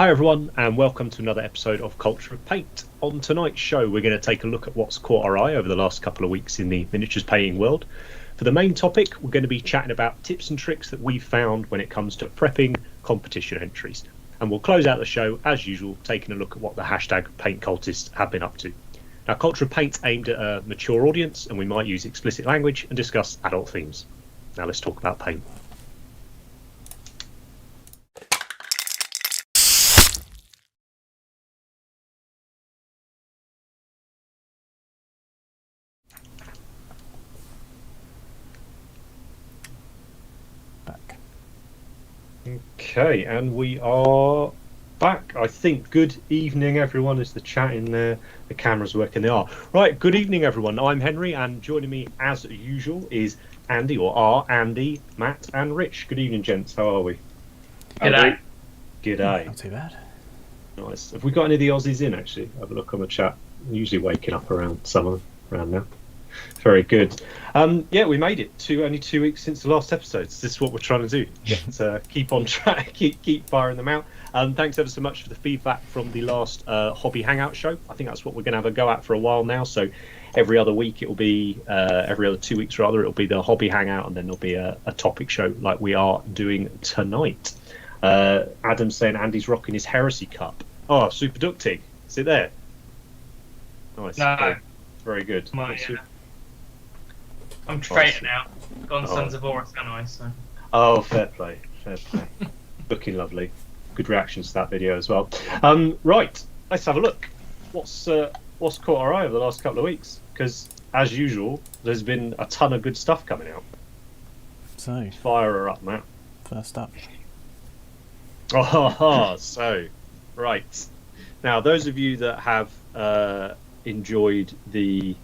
Hi everyone, and welcome to another episode of Culture of Paint. On tonight's show, we're going to take a look at what's caught our eye over the last couple of weeks in the miniatures painting world. For the main topic, we're going to be chatting about tips and tricks that we've found when it comes to prepping competition entries. And we'll close out the show, as usual, taking a look at what the hashtag paint cultists have been up to. Now, Culture of Paint's aimed at a mature audience, and we might use explicit language and discuss adult themes. Now let's talk about paint. Okay, and we are back. I think good evening, everyone. Is the chat in there? The camera's working. They are. Right, good evening, everyone. I'm Henry, and joining me, as usual, is Andy, or are Andy, Matt, and Rich. Good evening, gents. How are we? G'day. G'day. Not too bad. Nice. Have we got any of the Aussies in, actually? Have a look on the chat. I'm usually waking up around summer, around now. Very good. Yeah, we made it to only 2 weeks since the last episode. This is what we're trying to do. To keep on track, keep firing them out. Thanks ever so much for the feedback from the last hobby hangout show. I think that's what we're going to have a go at for a while now. So every other week it will be, every other 2 weeks rather, it'll be the hobby hangout, and then there'll be a topic show like we are doing tonight. Adam's saying Andy's rocking his heresy cup. Oh, super ducting. Is it there? Nice. No. Very good. I'm traitor now. Gone Sons of Horus, am I? So. Oh, fair play, fair play. Looking lovely. Good reactions to that video as well. Right, let's have a look. What's caught our eye over the last couple of weeks? Because as usual, there's been a ton of good stuff coming out. So, Fire her up, Matt. first up. So, right. Now, those of you that have enjoyed the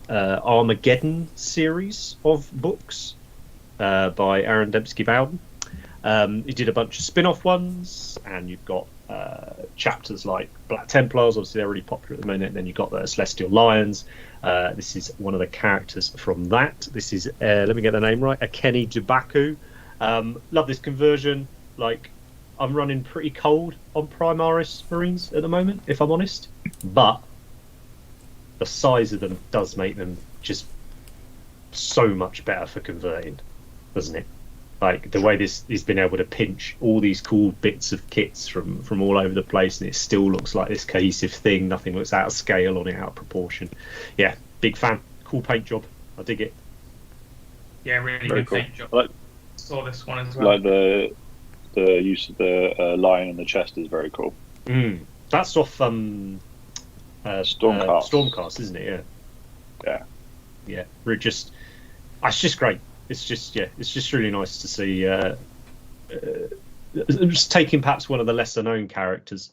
Armageddon series of books by Aaron Dembski-Bowden. He did a bunch of spin-off ones, and you've got chapters like Black Templars, obviously they're really popular at the moment, and then you've got the Celestial Lions. This is one of the characters from that. This is, let me get the name right, Akeni Dubaku. Love this conversion. Like, I'm running pretty cold on Primaris Marines at the moment, if I'm honest, but the size of them does make them just so much better for converting, doesn't it? Like the way he's been able to pinch all these cool bits of kits from all over the place, and it still looks like this cohesive thing. Nothing looks out of scale on it, out of proportion. Yeah, big fan. Cool paint job. I dig it. Yeah, really Very good cool. paint job. Like, Saw this one as well. like the use of the lion in the chest is very cool. That's off Stormcast. Stormcast, isn't it? Yeah. We're just, it's just great. It's just really nice to see. Just taking perhaps one of the lesser known characters,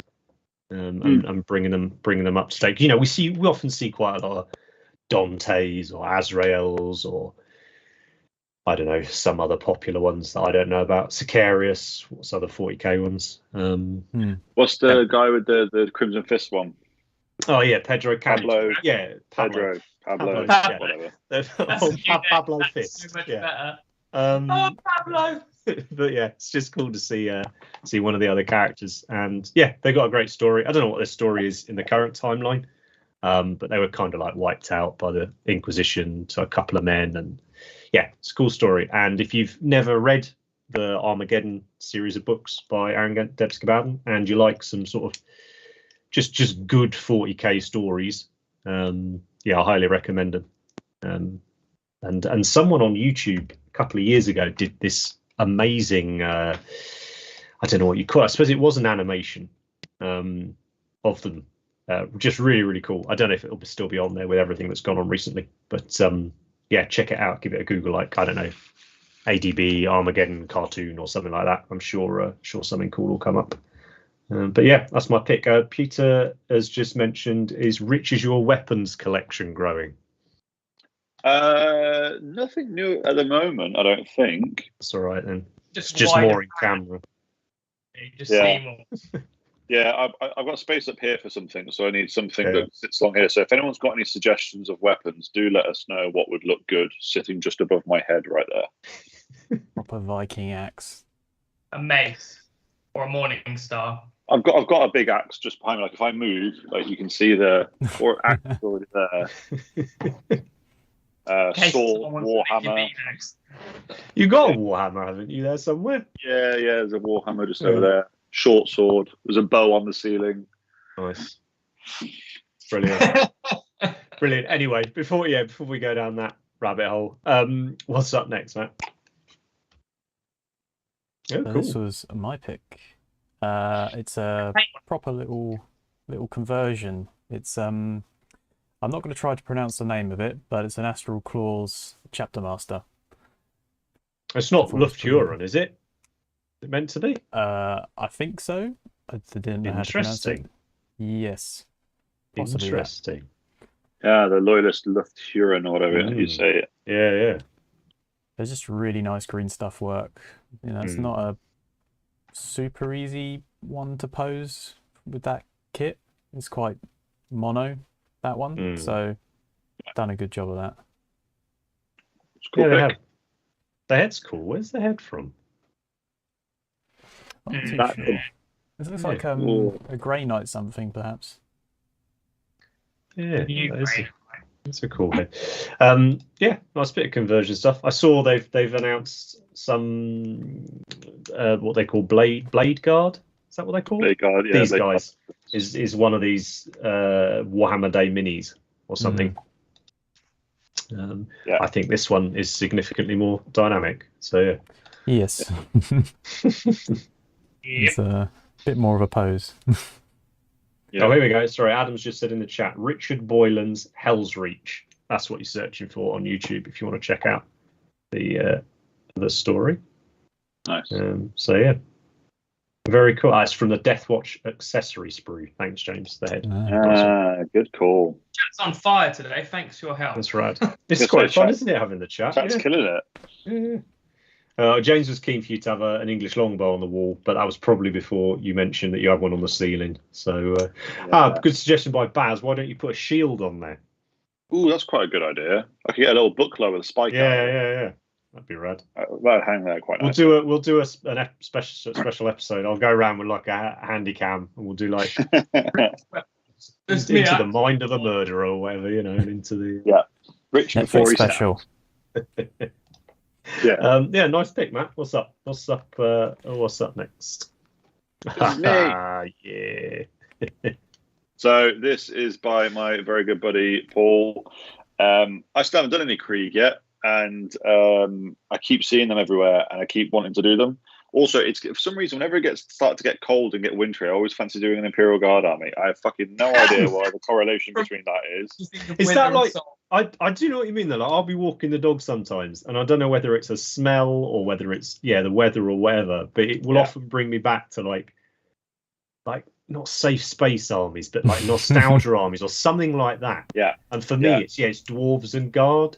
and bringing them up to date. You know, we often see quite a lot of Dantes or Azraels, or I don't know, some other popular ones that I don't know about. Sicarius, what's other 40k ones? What's the guy with the Crimson Fist one? Oh yeah, Pedro Pablo. Caniche. Yeah, Pablo, Pablo, whatever. Pablo Fist. So much Yeah. better. Pablo! But yeah, it's just cool to see one of the other characters, and yeah, they got a great story. I don't know what their story is in the current timeline, but they were kind of like wiped out by the Inquisition to a couple of men, and yeah, it's a cool story. And if you've never read the Armageddon series of books by Aaron Dembski-Bowden, and you like some sort of just good 40k stories, yeah, I highly recommend them. And someone on YouTube a couple of years ago did this amazing, I don't know what you call it. I suppose it was an animation of them. Just really, really cool. I don't know if it'll still be on there with everything that's gone on recently, but yeah, check it out. Give it a Google, like, I don't know, ADB Armageddon cartoon or something like that. I'm sure something cool will come up. But yeah, that's my pick. Peter has just mentioned, is Rich is your weapons collection growing? Nothing new at the moment, I don't think. That's all right then. It's Just just wider more in camera. You just Yeah. see more. Yeah, I've got space up here for something, so I need something Yeah. that sits along here. So if anyone's got any suggestions of weapons, do let us know what would look good sitting just above my head right there. Proper Viking axe. A mace or a morning star. I've got a big axe just behind me. Like if I move, like you can see the axe already there. Sword, warhammer. You got a warhammer, haven't you? There somewhere. Yeah, there's a warhammer just over there. Short sword. There's a bow on the ceiling. Nice. Brilliant. Brilliant. Anyway, before we go down that rabbit hole, what's up next, Matt? Oh, cool. This was my pick. It's a proper little conversion. It's I'm not going to try to pronounce the name of it, but it's an Astral Claws Chapter Master. It's not Lufthuren, is it? Is it meant to be? I think so. I didn't know how to pronounce it. Yes. Possibly Interesting. Yeah, the Loyalist Lufthuren or whatever you say it. Yeah. There's just really nice green stuff work. You know, it's not a super easy one to pose with that kit. It's quite mono, that one. So done a good job of that. It's cool. Yeah, the head's cool. Where's the head from? Not too sure. It looks like a Grey Knight something, perhaps. Yeah, that's a cool head. Nice bit of conversion stuff. I saw they've announced some what they call blade guard. Is that what they call Blade guard? Yeah, these guys is one of these Warhammer Day minis or something. I think this one is significantly more dynamic. So yeah. Yes. It's a bit more of a pose. Yeah. Oh, here we go. Sorry, Adam's just said in the chat, Richard Boylan's Hell's Reach. That's what you're searching for on YouTube if you want to check out the story. Nice. So yeah, very cool. It's from the Deathwatch accessory sprue. Thanks, James. The head. Good call. Chat's on fire today. Thanks for your help. That's right. This is quite fun, isn't it? Having the chat. Chat's killing it. Yeah. James was keen for you to have an English longbow on the wall, but that was probably before you mentioned that you have one on the ceiling. So, good suggestion by Baz. Why don't you put a shield on there? Ooh, that's quite a good idea. I could get a little buckler with a spike. Yeah. That'd be rad. That'd hang there quite nice. We'll do a special episode. I'll go around with like a handy cam, and we'll do like into the mind of a murderer or whatever, you know, and into the Rich Netflix before he special. Nice pick, Matt. What's up next? Yeah. So this is by my very good buddy Paul. I still haven't done any Krieg yet, and I keep seeing them everywhere, and I keep wanting to do them. Also, it's for some reason whenever it starts to get cold and get wintry, I always fancy doing an Imperial Guard army. I have fucking no idea why the correlation between that is. Is that like? I do know what you mean though. Like, I'll be walking the dog sometimes, and I don't know whether it's a smell or whether it's the weather or whatever. But it will often bring me back to like not safe space armies, but like nostalgia armies or something like that. Yeah. And for me, it's dwarves and guard.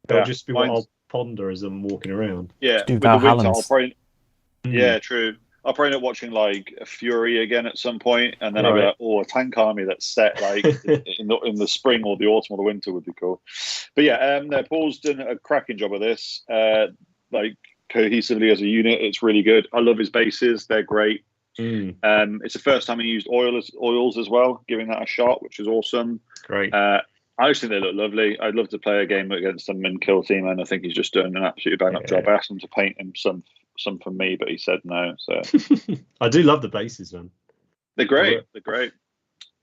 They'll just be what I'll ponder as I'm walking around. Yeah. With the winter, I'll probably. Yeah, true. I'll probably end up watching like a Fury again at some point, and then I'll be like, a tank army that's set like in the spring or the autumn or the winter would be cool. But yeah, Paul's done a cracking job of this. Like cohesively as a unit, it's really good. I love his bases; they're great. It's the first time he used oils as well, giving that a shot, which is awesome. Great. I just think they look lovely. I'd love to play a game against them and kill team, and I think he's just doing an absolutely bang up job. I asked him to paint him some for me, but he said no. So I do love the bases, man. They're great.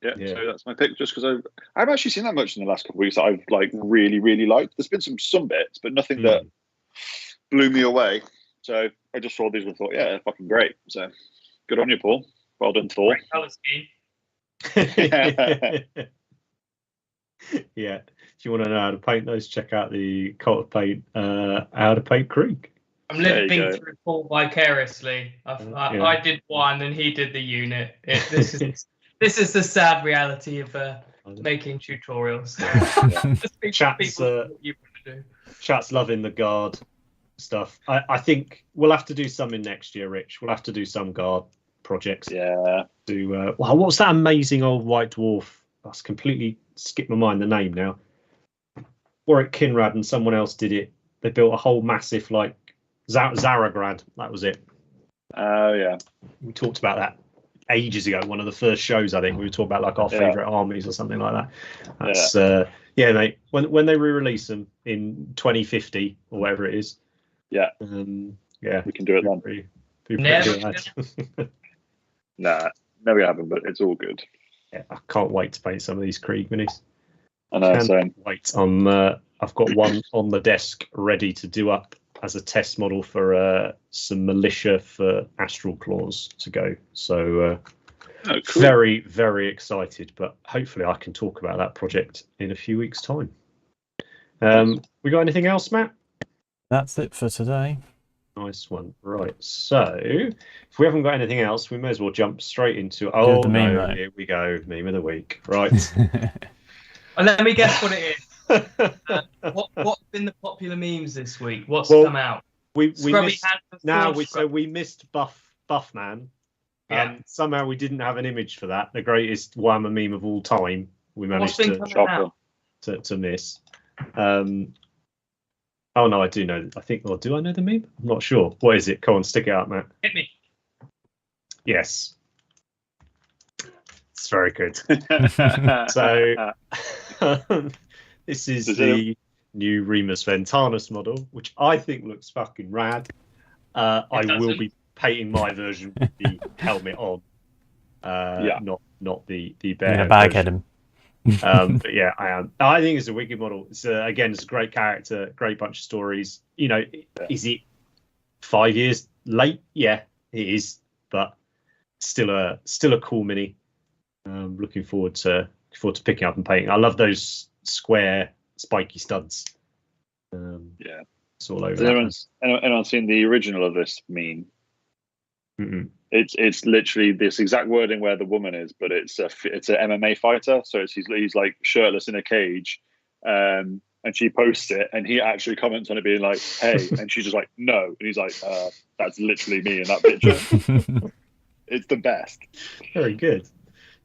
Yeah, so that's my pick. Just because I've actually seen that much in the last couple of weeks that I've like really, really liked. There's been some bits, but nothing that blew me away. So I just saw these and thought, they're fucking great. So good on you, Paul. Well done, Thor. Great colour scheme. Yeah. If you want to know how to paint those, check out the Cult of Paint How to Paint Krieg. I'm living through Paul vicariously. I did one and he did the unit. This is the sad reality of making tutorials. Chat's loving the guard stuff. I think we'll have to do some in next year, Rich. We'll have to do some guard projects. Yeah. What was that amazing old white dwarf? That's completely skipped my mind the name now. Warwick Kinrad and someone else did it. They built a whole massive like Zaragrad. That was it. Oh yeah. We talked about that ages ago. One of the first shows, I think we were talking about like our favorite armies or something like that. That's mate. When they re-release them in 2050 or whatever it is, we can do it then. Nah, never gonna happen, but it's all good. Yeah, I can't wait to paint some of these Krieg minis. I know. Same. Wait, I've got one on the desk ready to do up as a test model for some militia for Astral Claws to go. So cool. Very, very excited, but hopefully I can talk about that project in a few weeks' time. We got anything else, Matt? That's it for today. Nice one. Right. So if we haven't got anything else, we may as well jump straight into here we go. Meme of the week. Right. Let me guess what it is. What's been the popular memes this week? What's come out? We missed Buffman. Somehow we didn't have an image for that. The greatest Warhammer meme of all time. We managed to miss. Oh no, I do know. I think. Or do I know the meme? I'm not sure. What is it? Come on, stick it out, Matt. Hit me. Yes. It's very good. So this is the new Remus Ventanus model, which I think looks fucking rad. I will be painting my version with the helmet on. Not the bear bag head him. But yeah, I am. I think it's a wicked model. It's again, it's a great character, great bunch of stories. You know, is it 5 years late? Yeah, it is, but still a cool mini. Looking forward to picking up and painting. I love those square spiky studs. It's all over. Anyone seen the original of this meme? Mm-mm. It's literally this exact wording where the woman is, but it's an MMA fighter. So he's like shirtless in a cage, and she posts it, and he actually comments on it being like, "Hey," and she's just like, "No," and he's like, "That's literally me in that picture." It's the best. Very good.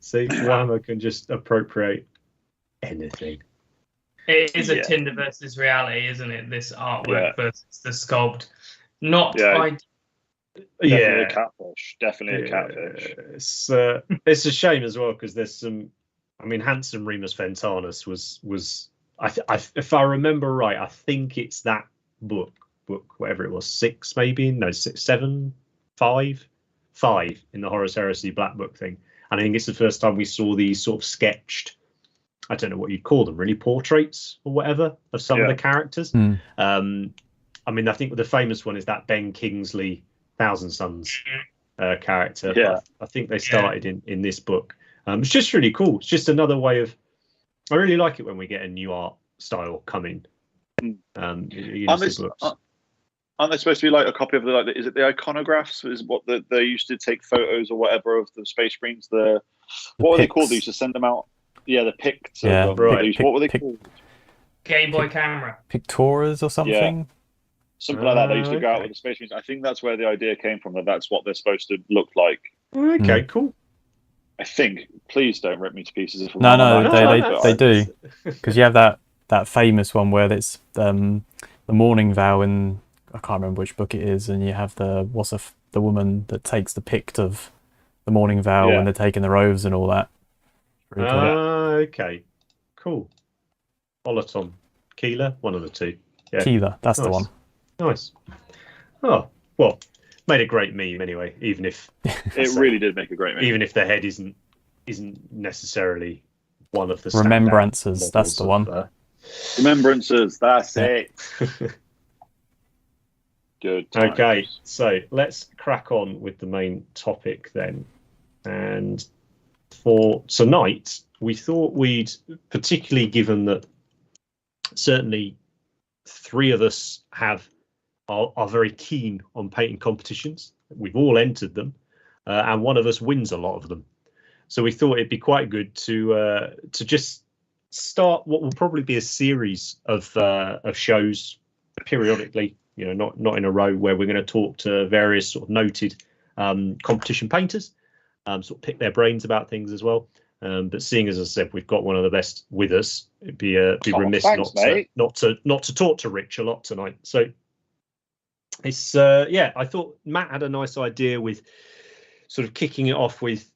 See, Warhammer can just appropriate anything. It is a Tinder versus reality, isn't it? This artwork versus the sculpt. Definitely a catfish. It's a shame as well because there's some. I mean, Handsome Remus Ventanus was. If I remember right, I think it's that book, whatever it was, 6 maybe, no 6, 7, 5 in the Horus Heresy Black Book thing, and I think it's the first time we saw these sort of sketched. I don't know what you'd call them, really, portraits or whatever of some of the characters. I mean, I think the famous one is that Ben Kingsley Thousand Sons character. Yeah. I think they started in this book. It's just really cool. It's just another way of. I really like it when we get a new art style coming. Aren't they supposed to be like a copy of the is it the iconographs? Is what they used to take photos or whatever of the Space Marines? What were they called? They used to send them out. Yeah, the pics. Yeah, right. What were they called? Game Boy camera. Pictoras or something. Yeah. Something like that. They used to go out with the Space Marines. I think that's where the idea came from. That's what they're supposed to look like. Okay, cool. I think. Please don't rip me to pieces. If they do, because you have that famous one where it's the Morning Vow, and I can't remember which book it is, and you have the woman that takes the pict of the Morning Vow when they're taking their oaths and all that. Really cool. Okay, cool. Olatom, Keeler, one of the two. Yeah. Keeler, that's the one. Nice. Oh, well, made a great meme anyway, even if it really did make a great meme. Even if the head isn't necessarily one of the Remembrances, that's the one. Remembrances, that's it. Good times. Okay, so let's crack on with the main topic then. And for tonight, we thought we'd, particularly given that certainly 3 of us are very keen on painting competitions. We've all entered them, and one of us wins a lot of them. So we thought it'd be quite good to just start what will probably be a series of shows periodically. You know, not in a row, where we're going to talk to various sort of noted competition painters, sort of pick their brains about things as well. But seeing as I said, we've got one of the best with us, it'd be remiss not to talk to Rich a lot tonight. So it's I thought Matt had a nice idea with sort of kicking it off with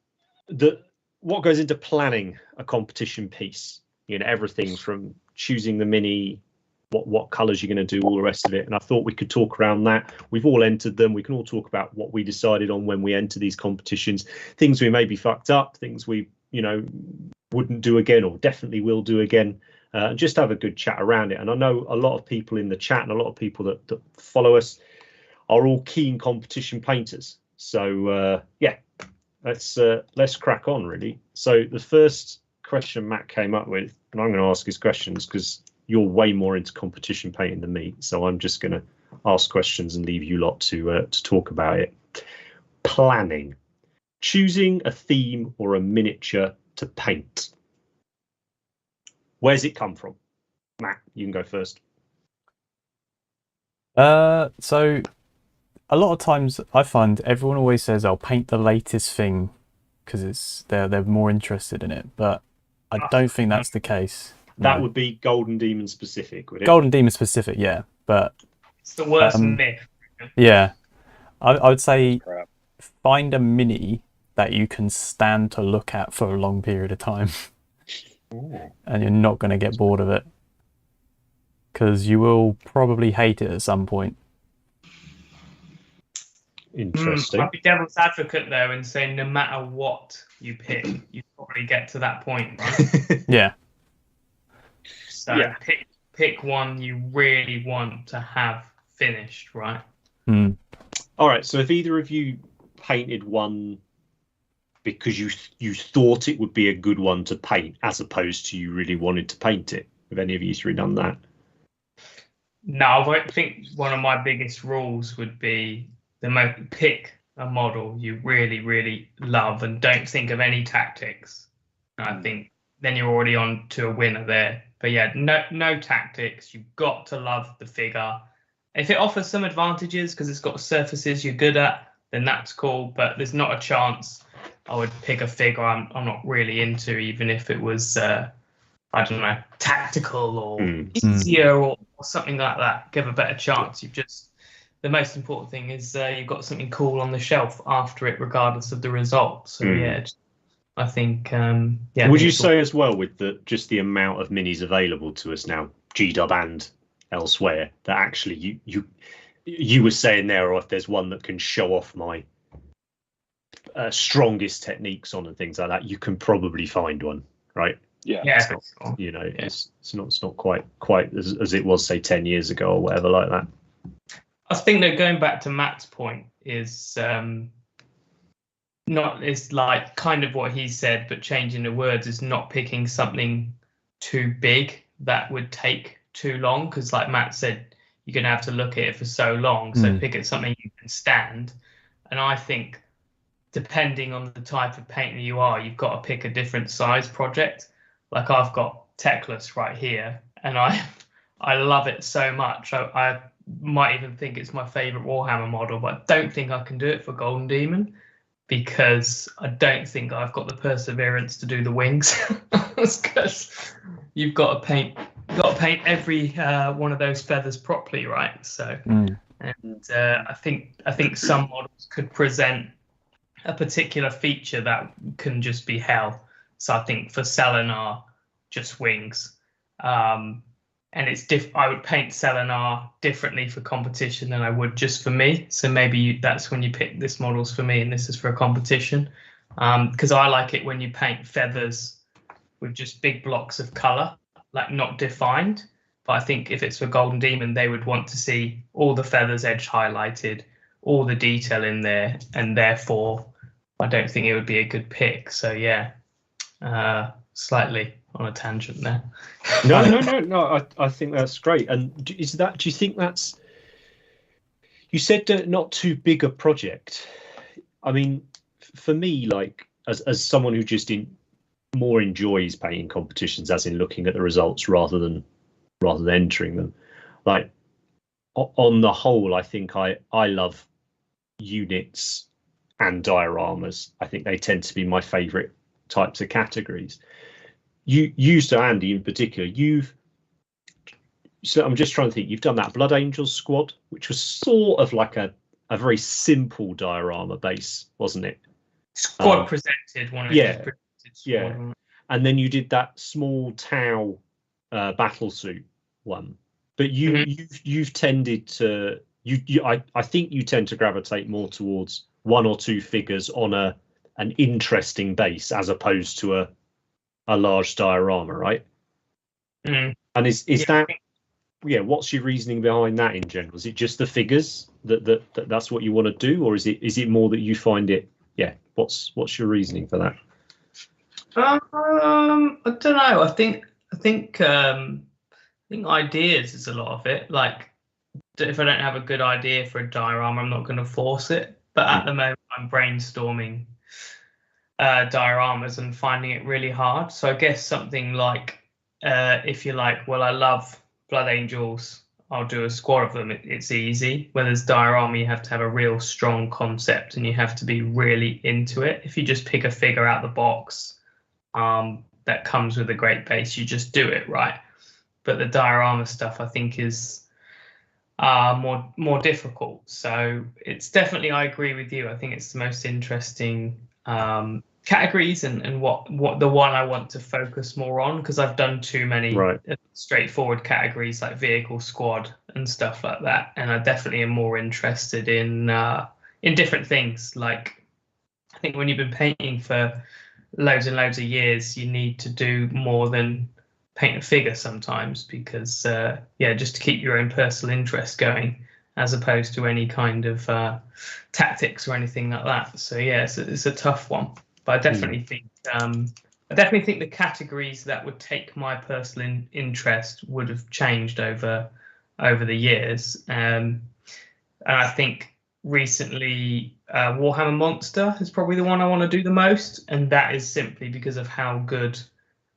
what goes into planning a competition piece. You know, everything from choosing the mini, what colours you're going to do, all the rest of it. And I thought we could talk around that. We've all entered them. We can all talk about what we decided on when we enter these competitions, things we maybe fucked up, things we, you know, wouldn't do again or definitely will do again, and just have a good chat around it. And I know a lot of people in the chat and a lot of people that follow us are all keen competition painters. So yeah, let's crack on, really. So the first question Matt came up with, and I'm going to ask his questions because you're way more into competition painting than me, so I'm just going to ask questions and leave you lot to talk about it. Planning, choosing a theme or a miniature to paint. Where's it come from? Matt, you can go first. So a lot of times I find everyone always says I'll paint the latest thing because they're more interested in it, but I don't think that's the case. That would be Golden Demon specific, would it? Golden Demon specific, yeah, but it's the worst myth. Yeah, I would say find a mini that you can stand to look at for a long period of time. And you're not going to get bored of it because you will probably hate it at some point. Interesting. I'd be devil's advocate though and say no matter what you pick, you probably get to that point, right? Yeah. So yeah. Pick one you really want to have finished, right? All right. So if either of you painted one because you thought it would be a good one to paint, as opposed to you really wanted to paint it, have any of you three done that? No, I think one of my biggest rules would be pick a model you really, really love and don't think of any tactics. I think then you're already on to a winner there. But yeah, no tactics. You've got to love the figure. If it offers some advantages because it's got surfaces you're good at, then that's cool. But there's not a chance I would pick a figure I'm not really into, even if it was I don't know, tactical or easier or something like that. Give a better chance. The most important thing is you've got something cool on the shelf after it, regardless of the result. So yeah, I think yeah. Would you say as well, with just the amount of minis available to us now, G-Dub and elsewhere, that actually you were saying there, or if there's one that can show off my strongest techniques on and things like that, you can probably find one, right? Yeah. It's not, you know, it's not quite as it was, say, 10 years ago or whatever like that. I think that going back to Matt's point is it's like kind of what he said, but changing the words is not picking something too big that would take too long, because like Matt said, you're going to have to look at it for so long. So pick at something you can stand. And I think depending on the type of painter you are, you've got to pick a different size project. Like I've got Teclis right here, and I love it so much. I might even think it's my favorite Warhammer model, but I don't think I can do it for Golden Demon because I don't think I've got the perseverance to do the wings. Because you've got to paint every one of those feathers properly, right? So, and I think some models could present a particular feature that can just be hell. So I think for Selenar, just wings. And it's I would paint Selenar differently for competition than I would just for me. So maybe that's when you pick this model's for me and this is for a competition. Because I like it when you paint feathers with just big blocks of color, like not defined. But I think if it's for Golden Demon, they would want to see all the feathers edge highlighted, all the detail in there, and therefore I don't think it would be a good pick. So yeah, slightly on a tangent there. No. I think that's great. And do you think that's? You said not too big a project. I mean, for me, like as someone who just more enjoys painting competitions, as in looking at the results rather than entering them, like on the whole, I think I love units and dioramas. I think they tend to be my favourite types of categories. You, so Andy in particular, so I'm just trying to think, you've done that Blood Angels squad, which was sort of like a very simple diorama base, wasn't it? Squad presented one of yeah, his presented squad. yeah. And then you did that small Tau battle suit one. But you've tended to I think you tend to gravitate more towards one or two figures on an interesting base as opposed to a large diorama, right? Mm. And is that what's your reasoning behind that in general? Is it just the figures that's what you want to do, or is it more that you find it? Yeah, what's your reasoning for that? I don't know. I think ideas is a lot of it. Like, if I don't have a good idea for a diorama, I'm not going to force it. But at the moment, I'm brainstorming dioramas and finding it really hard. So I guess something like, if you're like, well, I love Blood Angels, I'll do a squad of them. It's easy. When there's diorama, you have to have a real strong concept and you have to be really into it. If you just pick a figure out the box that comes with a great base, you just do it, right? But the diorama stuff, I think, is more difficult. So it's definitely, I agree with you. I think it's the most interesting categories and what the one I want to focus more on, because I've done too many straightforward categories like vehicle, squad and stuff like that, and I definitely am more interested in different things. Like, I think when you've been painting for loads and loads of years, you need to do more than paint a figure sometimes, because just to keep your own personal interest going, as opposed to any kind of tactics or anything like that. So yeah, it's a tough one. But I definitely think the categories that would take my personal interest would have changed over the years. And I think recently Warhammer Monster is probably the one I want to do the most, and that is simply because of how good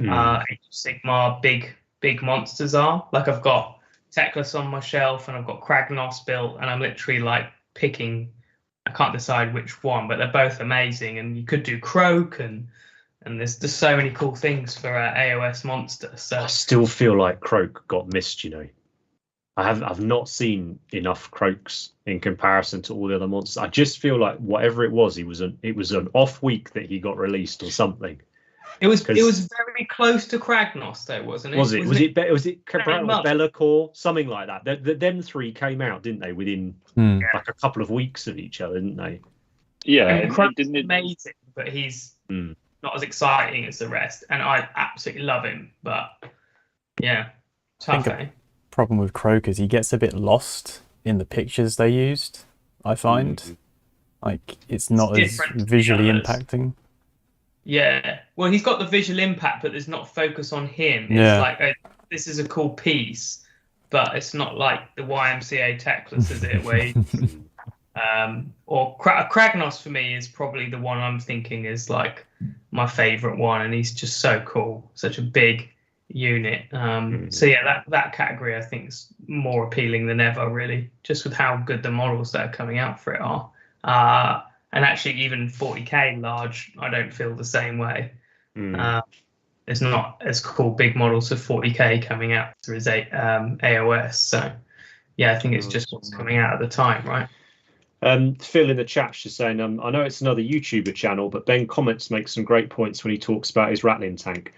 Age of Sigmar big monsters are. Like, I've got Teclis on my shelf and I've got Kragnos built, and I'm literally like picking. I can't decide which one, but they're both amazing. And you could do Croak, and there's just so many cool things for AOS Monster. So I still feel like Croak got missed. I've not seen enough Croaks in comparison to all the other monsters. I just feel like whatever it was an off week that he got released or something. It was very close to Kragnos, though, wasn't it? Was it Be'lakor, something like that? Them three came out, didn't they, within like a couple of weeks of each other, didn't they? Yeah, Kragnos is amazing, but he's not as exciting as the rest, and I absolutely love him. But yeah, tough. Problem with Croak is he gets a bit lost in the pictures they used. I find like it's not as visually impacting. Yeah, well, he's got the visual impact, but there's not focus on him. It's like, this is a cool piece, but it's not like the YMCA Teclis, is it? Where or Kragnos for me is probably the one I'm thinking is like my favorite one, and he's just so cool, such a big unit. So yeah, that category I think is more appealing than ever, really, just with how good the models that are coming out for it are. And actually, even 40k large, I don't feel the same way. There's not as cool big models of 40k coming out as AOS. So, yeah, I think it's just what's coming out at the time, right? Phil in the chat's just saying, I know it's another YouTuber channel, but Ben Comments makes some great points when he talks about his rattling tank.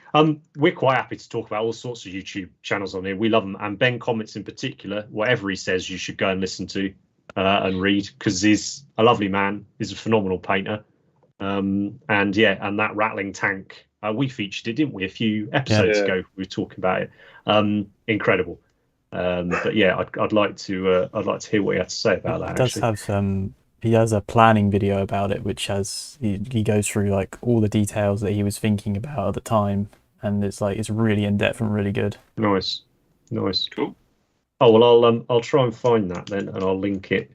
We're quite happy to talk about all sorts of YouTube channels on here. We love them. And Ben Comments in particular, whatever he says, you should go and listen to. And read, because he's a lovely man. He's a phenomenal painter, and that rattling tank, we featured it, didn't we, a few episodes ago? We were talking about it. Incredible. But yeah, I'd like to hear what he had to say about that. He does have he has a planning video about it, which has he goes through like all the details that he was thinking about at the time, and it's really in depth and really good. Nice, cool. Oh well, I'll try and find that then, and I'll link it.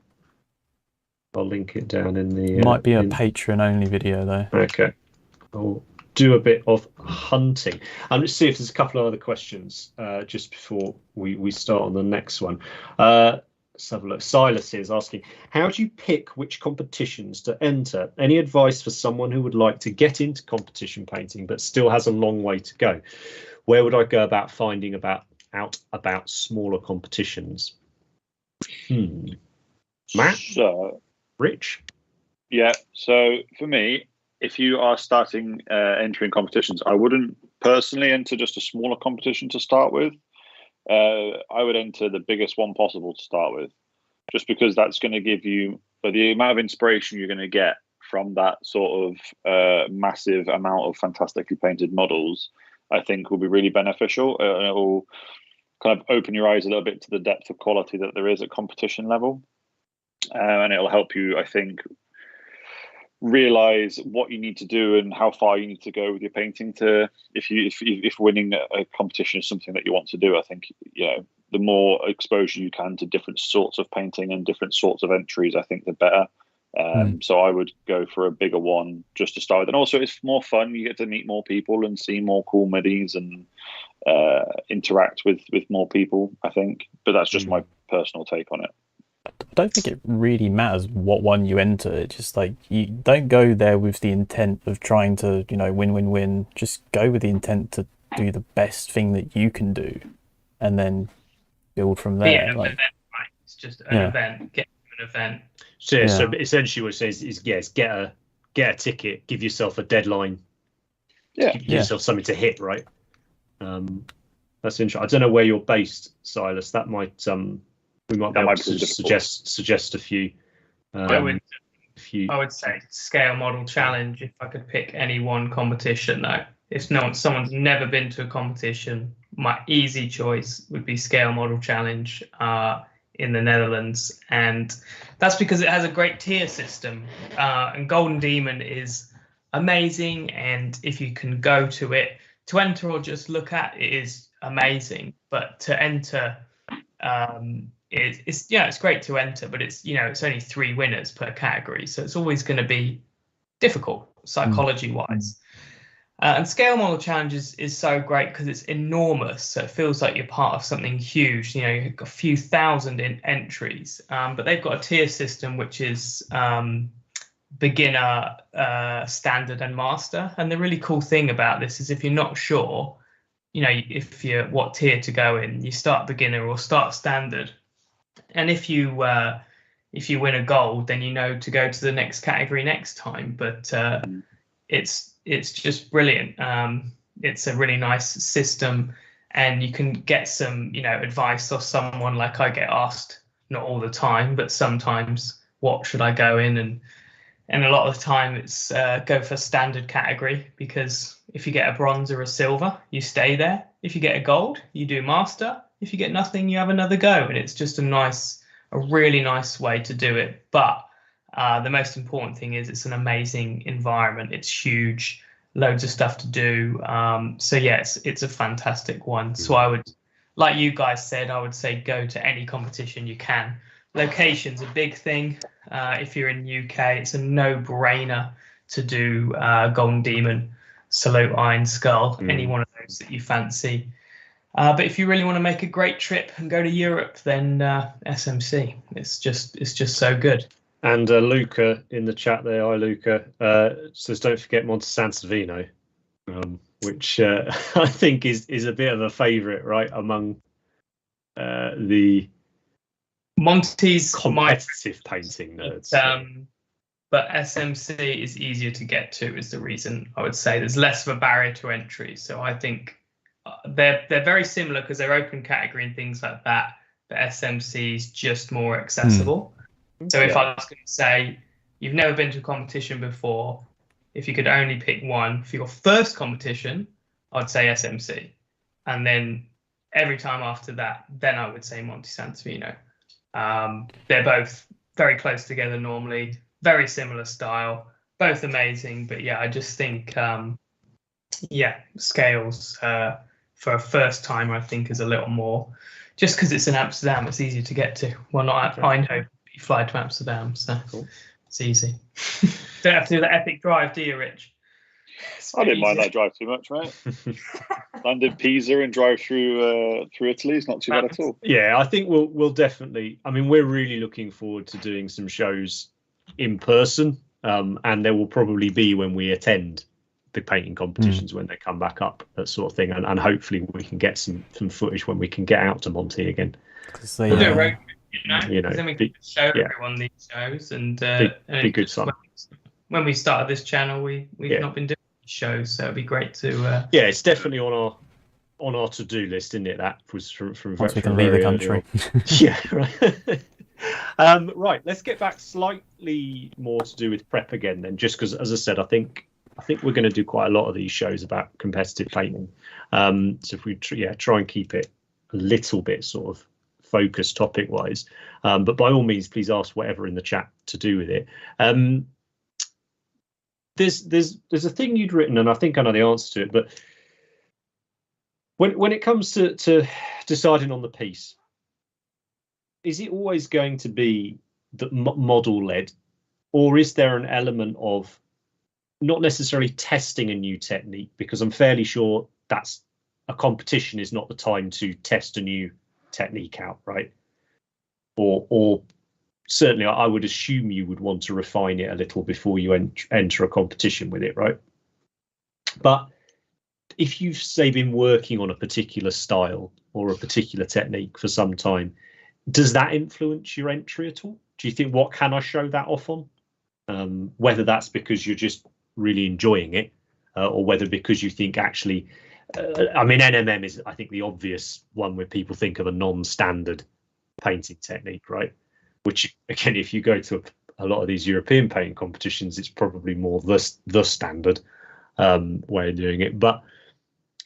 I'll link it down in the. Might be a Patreon only video though. Okay, I'll do a bit of hunting. Let's see if there's a couple of other questions just before we start on the next one. Let's have a look. Silas is asking, how do you pick which competitions to enter? Any advice for someone who would like to get into competition painting but still has a long way to go? Where would I go about finding out about smaller competitions? Matt? So, Rich? Yeah, so for me, if you are starting entering competitions, I wouldn't personally enter just a smaller competition to start with. I would enter the biggest one possible to start with, just because that's going to give you the amount of inspiration you're going to get from that sort of massive amount of fantastically painted models. I think will be really beneficial. It will kind of open your eyes a little bit to the depth of quality that there is at competition level, and it'll help you, I think, realize what you need to do and how far you need to go with your painting to if winning a competition is something that you want to do. I think, you know, the more exposure you can to different sorts of painting and different sorts of entries, I think the better. So I would go for a bigger one just to start with. And also it's more fun. You get to meet more people and see more cool middies and interact with more people, I think. But that's just my personal take on it. I don't think it really matters what one you enter. It's just like, you don't go there with the intent of trying to, you know, win. Just go with the intent to do the best thing that you can do, and then build from there. Yeah, like, event, right? It's just an event. Get an event. So, so essentially what it says is, yes, get a ticket, give yourself a deadline. Give yourself something to hit, right? That's interesting. I don't know where you're based, Silas. That might we might be able to suggest a few. I would say scale model challenge. If I could pick any one competition, though, if someone's never been to a competition, my easy choice would be scale model challenge in the Netherlands, and that's because it has a great tier system. And Golden Demon is amazing, and if you can go to it to enter or just look at, it is amazing. But to enter, it's great to enter, but it's only 3 winners per category, so it's always going to be difficult psychology wise. And scale model challenges is so great because it's enormous, so it feels like you're part of something huge. You've got a few thousand in entries, but they've got a tier system which is beginner, standard, and master. And the really cool thing about this is if you're not sure, what tier to go in, you start beginner or start standard. And if you win a gold, then you know to go to the next category next time. But it's just brilliant. It's a really nice system, and you can get some advice off someone. Like I get asked, not all the time, but sometimes, what should I go in? And a lot of the time it's go for standard category, because if you get a bronze or a silver, you stay there. If you get a gold, you do master. If you get nothing, you have another go. And it's just a really nice way to do it. But the most important thing is it's an amazing environment. It's huge, loads of stuff to do. So yes, it's a fantastic one. So I would, like you guys said, I would say go to any competition you can. Location's a big thing. If you're in UK, it's a no-brainer to do Golden Demon, Salute, Iron Skull, any one of those that you fancy. But if you really want to make a great trip and go to Europe, then SMC. It's just so good. And Luca in the chat there, hi Luca, says don't forget Monte San Savino, which I think is a bit of a favourite, right, among the Monty's competitive painting nerds. But SMC is easier to get to, is the reason I would say. There's less of a barrier to entry. So I think they're very similar because they're open category and things like that. But SMC is just more accessible. So if I was going to say you've never been to a competition before, if you could only pick one for your first competition, I'd say SMC. And then every time after that, then I would say Monte San Savino. They're both very close together normally, very similar style, both amazing. But yeah, I just think, scales for a first timer, I think, is a little more, just because it's in Amsterdam, it's easier to get to. Well, not Eindhoven, you fly to Amsterdam, so it's easy. Don't have to do the epic drive, do you, Rich? I didn't mind that drive too much, right? Land in Pisa and drive through Italy is not too bad at all. Yeah, I think we'll definitely. I mean, we're really looking forward to doing some shows in person, and there will probably be when we attend the painting competitions when they come back up, that sort of thing, and hopefully we can get some footage when we can get out to Monty again. We'll do a road trip, then we can show everyone these shows and be good fun. when we started this channel, we've not been doing shows, so it'd be great to. Yeah, it's definitely on our to-do list, isn't it? That was from once we can leave the country. Yeah, right. Right, let's get back slightly more to do with prep again then, just because, as I said, I think we're going to do quite a lot of these shows about competitive painting. So if we try and keep it a little bit sort of focused topic wise, but by all means, please ask whatever in the chat to do with it. There's a thing you'd written, and I think I know the answer to it, but when it comes to deciding on the piece, is it always going to be the model led, or is there an element of not necessarily testing a new technique? Because I'm fairly sure that's a competition is not the time to test a new technique out, right? Or certainly I would assume you would want to refine it a little before you enter a competition with it, right? But if you've, say, been working on a particular style or a particular technique for some time, does that influence your entry at all? Do you think, what can I show that off on? Whether that's because you're just really enjoying it, or whether because you think actually, I mean, NMM is, I think, the obvious one where people think of a non-standard painting technique, right? Which, again, if you go to a lot of these European painting competitions, it's probably more the standard way of doing it. But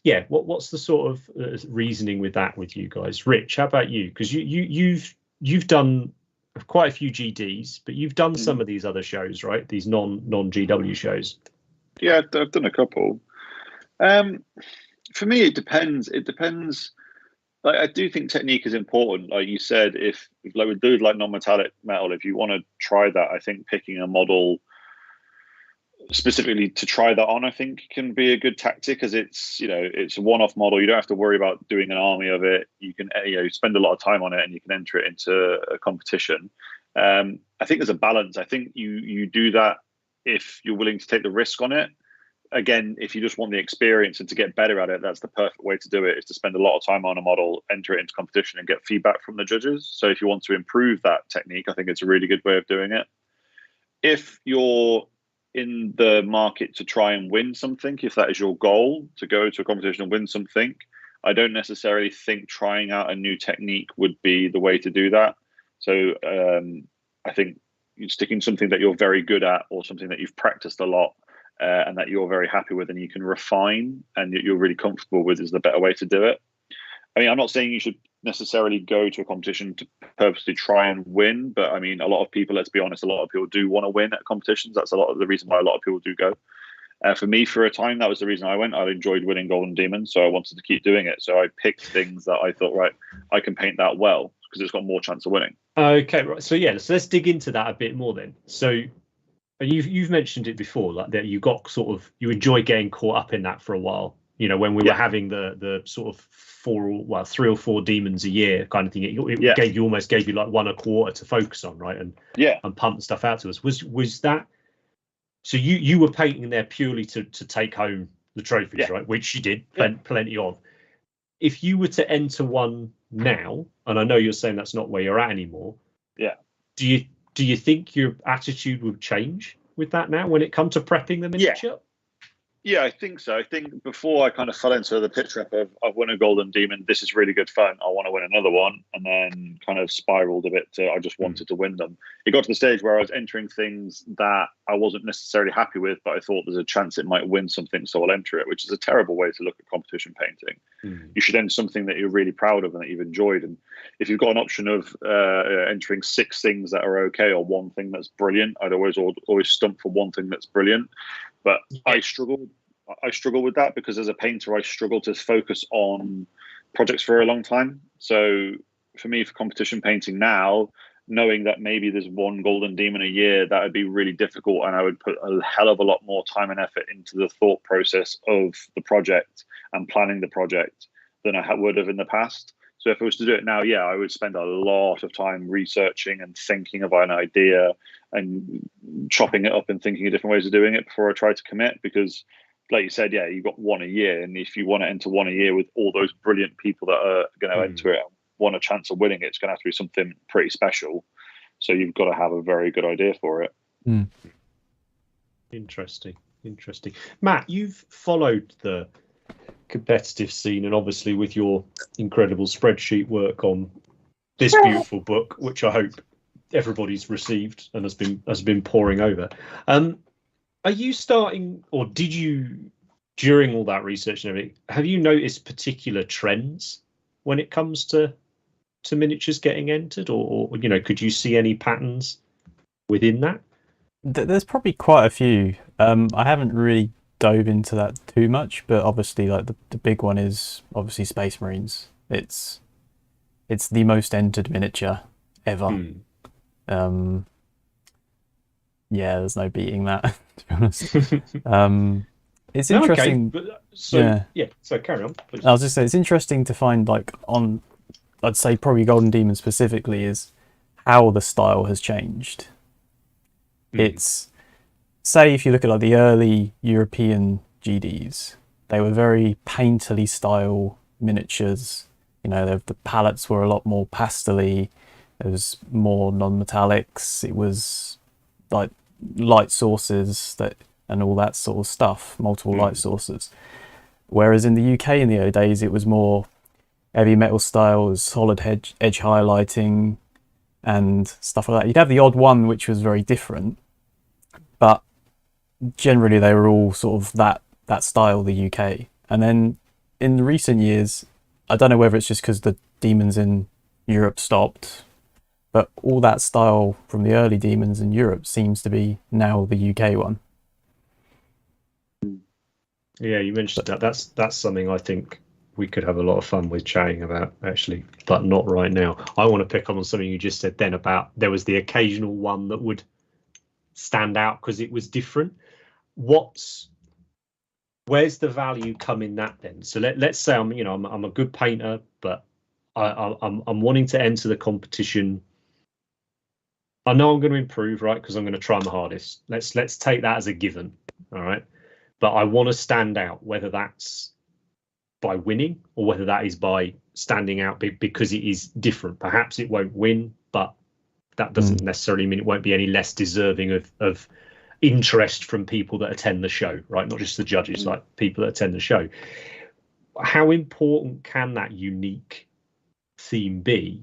yeah, what's the sort of reasoning with that with you guys? Rich, how about you? Because you've done quite a few GDs, but you've done some of these other shows, right? These non-GW shows. Yeah, I've done a couple. For me, it depends. It depends. Like, I do think technique is important. Like you said, if like we do like non-metallic metal, if you want to try that, I think picking a model specifically to try that on, I think can be a good tactic, because it's a one-off model. You don't have to worry about doing an army of it. You can spend a lot of time on it, and you can enter it into a competition. I think there's a balance. I think you do that if you're willing to take the risk on it. Again, if you just want the experience and to get better at it, that's the perfect way to do it, is to spend a lot of time on a model, enter it into competition, and get feedback from the judges. So if you want to improve that technique, I think it's a really good way of doing it. If you're in the market to try and win something, if that is your goal, to go to a competition and win something, I don't necessarily think trying out a new technique would be the way to do that. So I think sticking something that you're very good at, or something that you've practiced a lot and that you're very happy with and you can refine and you're really comfortable with, is the better way to do it. I mean, I'm not saying you should necessarily go to a competition to purposely try and win, but I mean, a lot of people, let's be honest, a lot of people do want to win at competitions. That's a lot of the reason why a lot of people do go. For me, for a time, that was the reason I went. I enjoyed winning Golden Demon, so I wanted to keep doing it. So I picked things that I thought, right, I can paint that well, because it's got more chance of winning. Okay, right. So yeah, so let's dig into that a bit more then. So you've mentioned it before, like that you enjoy getting caught up in that for a while. When we were having the sort of 3 or 4 demons a year kind of thing, it almost gave you like one a quarter to focus on, right? And pump stuff out to us. Was that, so you were painting there purely to take home the trophies, right? Which you did plenty of. If you were to enter one now, and I know you're saying that's not where you're at anymore, do you think your attitude would change with that now when it comes to prepping the miniature? Yeah, I think so. I think before I kind of fell into the pit trap of, I've won a Golden Demon, this is really good fun, I want to win another one, and then kind of spiraled a bit to I just wanted to win them. It got to the stage where I was entering things that I wasn't necessarily happy with, but I thought there's a chance it might win something, so I'll enter it, which is a terrible way to look at competition painting. You should enter something that you're really proud of and that you've enjoyed. And if you've got an option of entering 6 things that are okay or one thing that's brilliant, I'd always stump for one thing that's brilliant. But I struggle with that, because as a painter, I struggle to focus on projects for a long time. So for me, for competition painting now, knowing that maybe there's one Golden Demon a year, that would be really difficult, and I would put a hell of a lot more time and effort into the thought process of the project and planning the project than I would have in the past. So if I was to do it now, I would spend a lot of time researching and thinking of an idea and chopping it up and thinking of different ways of doing it before I try to commit. Because like you said, you've got one a year. And if you want to enter one a year with all those brilliant people that are going to enter it and want a chance of winning it, it's going to have to be something pretty special. So you've got to have a very good idea for it. Interesting. Matt, you've followed the competitive scene, and obviously with your incredible spreadsheet work on this beautiful book, which I hope everybody's received and has been poring over. Are you starting, or did you, during all that research and everything, have you noticed particular trends when it comes to miniatures getting entered, or could you see any patterns within that? There's probably quite a few. I haven't really dove into that too much, but obviously, like the big one is obviously Space Marines. It's the most entered miniature ever. Yeah, there's no beating that, to be honest. It's interesting. Okay, but so carry on, please. I was just saying, it's interesting to find, like, on, I'd say probably Golden Demon specifically, is how the style has changed. It's, say if you look at like the early European GDs, they were very painterly style miniatures. The palettes were a lot more pastel-y. There was more non-metallics. It was like light sources and all that sort of stuff, multiple light sources. Whereas in the UK in the early days, it was more heavy metal styles, solid edge highlighting, and stuff like that. You'd have the odd one which was very different, but generally they were all sort of that style, the UK. And then in recent years, I don't know whether it's just because the demons in Europe stopped, but all that style from the early demons in Europe seems to be now the UK one. Yeah, you mentioned that. That's something I think we could have a lot of fun with chatting about, actually, but not right now. I want to pick up on something you just said then about there was the occasional one that would stand out because it was different. Where's the value come in that then? So let's say I'm a good painter, but I'm wanting to enter the competition. I know I'm going to improve, right? Because I'm going to try my hardest. Let's take that as a given, all right? But I want to stand out, whether that's by winning or whether that is by standing out because it is different. Perhaps it won't win, but that doesn't necessarily mean it won't be any less deserving of interest from people that attend the show, right? Not just the judges, like people that attend the show. How important can that unique theme be?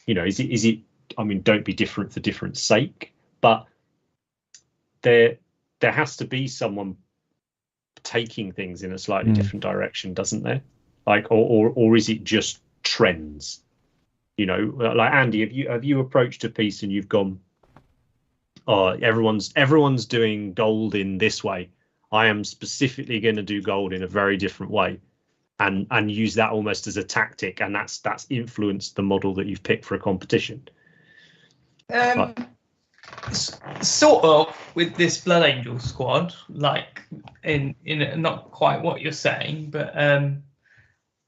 Is it? I mean, don't be different for different sake, but there has to be someone taking things in a slightly different direction, doesn't there? Like, or is it just trends? Like Andy, have you approached a piece and you've gone, oh, everyone's doing gold in this way. I am specifically going to do gold in a very different way, and use that almost as a tactic, and that's influenced the model that you've picked for a competition. Sort of with this Blood Angel squad, like in not quite what you're saying, but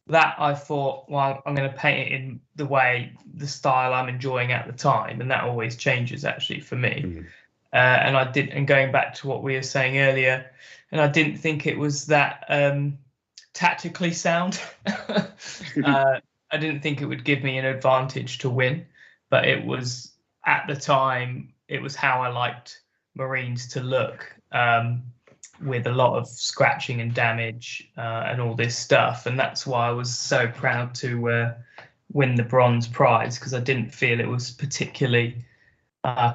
that I thought, well, I'm going to paint it in the style I'm enjoying at the time, and that always changes actually for me. And going back to what we were saying earlier, and I didn't think it was that tactically sound. I didn't think it would give me an advantage to win, but it was at the time. It was how I liked Marines to look, with a lot of scratching and damage and all this stuff. And that's why I was so proud to win the bronze prize, because I didn't feel it was particularly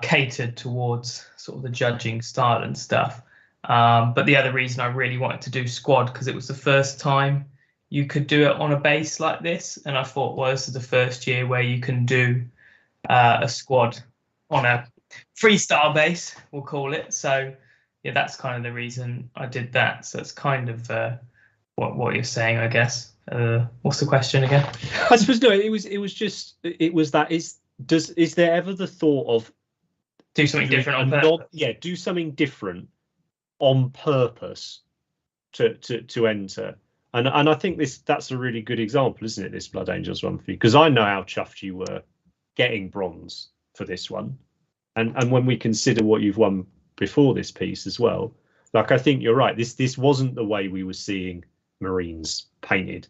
catered towards sort of the judging style and stuff. But the other reason I really wanted to do squad, because it was the first time you could do it on a base like this. And I thought, well, this is the first year where you can do a squad on a freestyle base, we'll call it. So yeah, that's kind of the reason I did that. So it's kind of what you're saying, I guess. What's the question again? I suppose no, it was that is there ever the thought of do something different on purpose? Do something different on purpose to enter. And I think that's a really good example, isn't it, this Blood Angels one for you? Because I know how chuffed you were getting bronze for this one. And when we consider what you've won before this piece as well, like, I think you're right. This wasn't the way we were seeing Marines painted,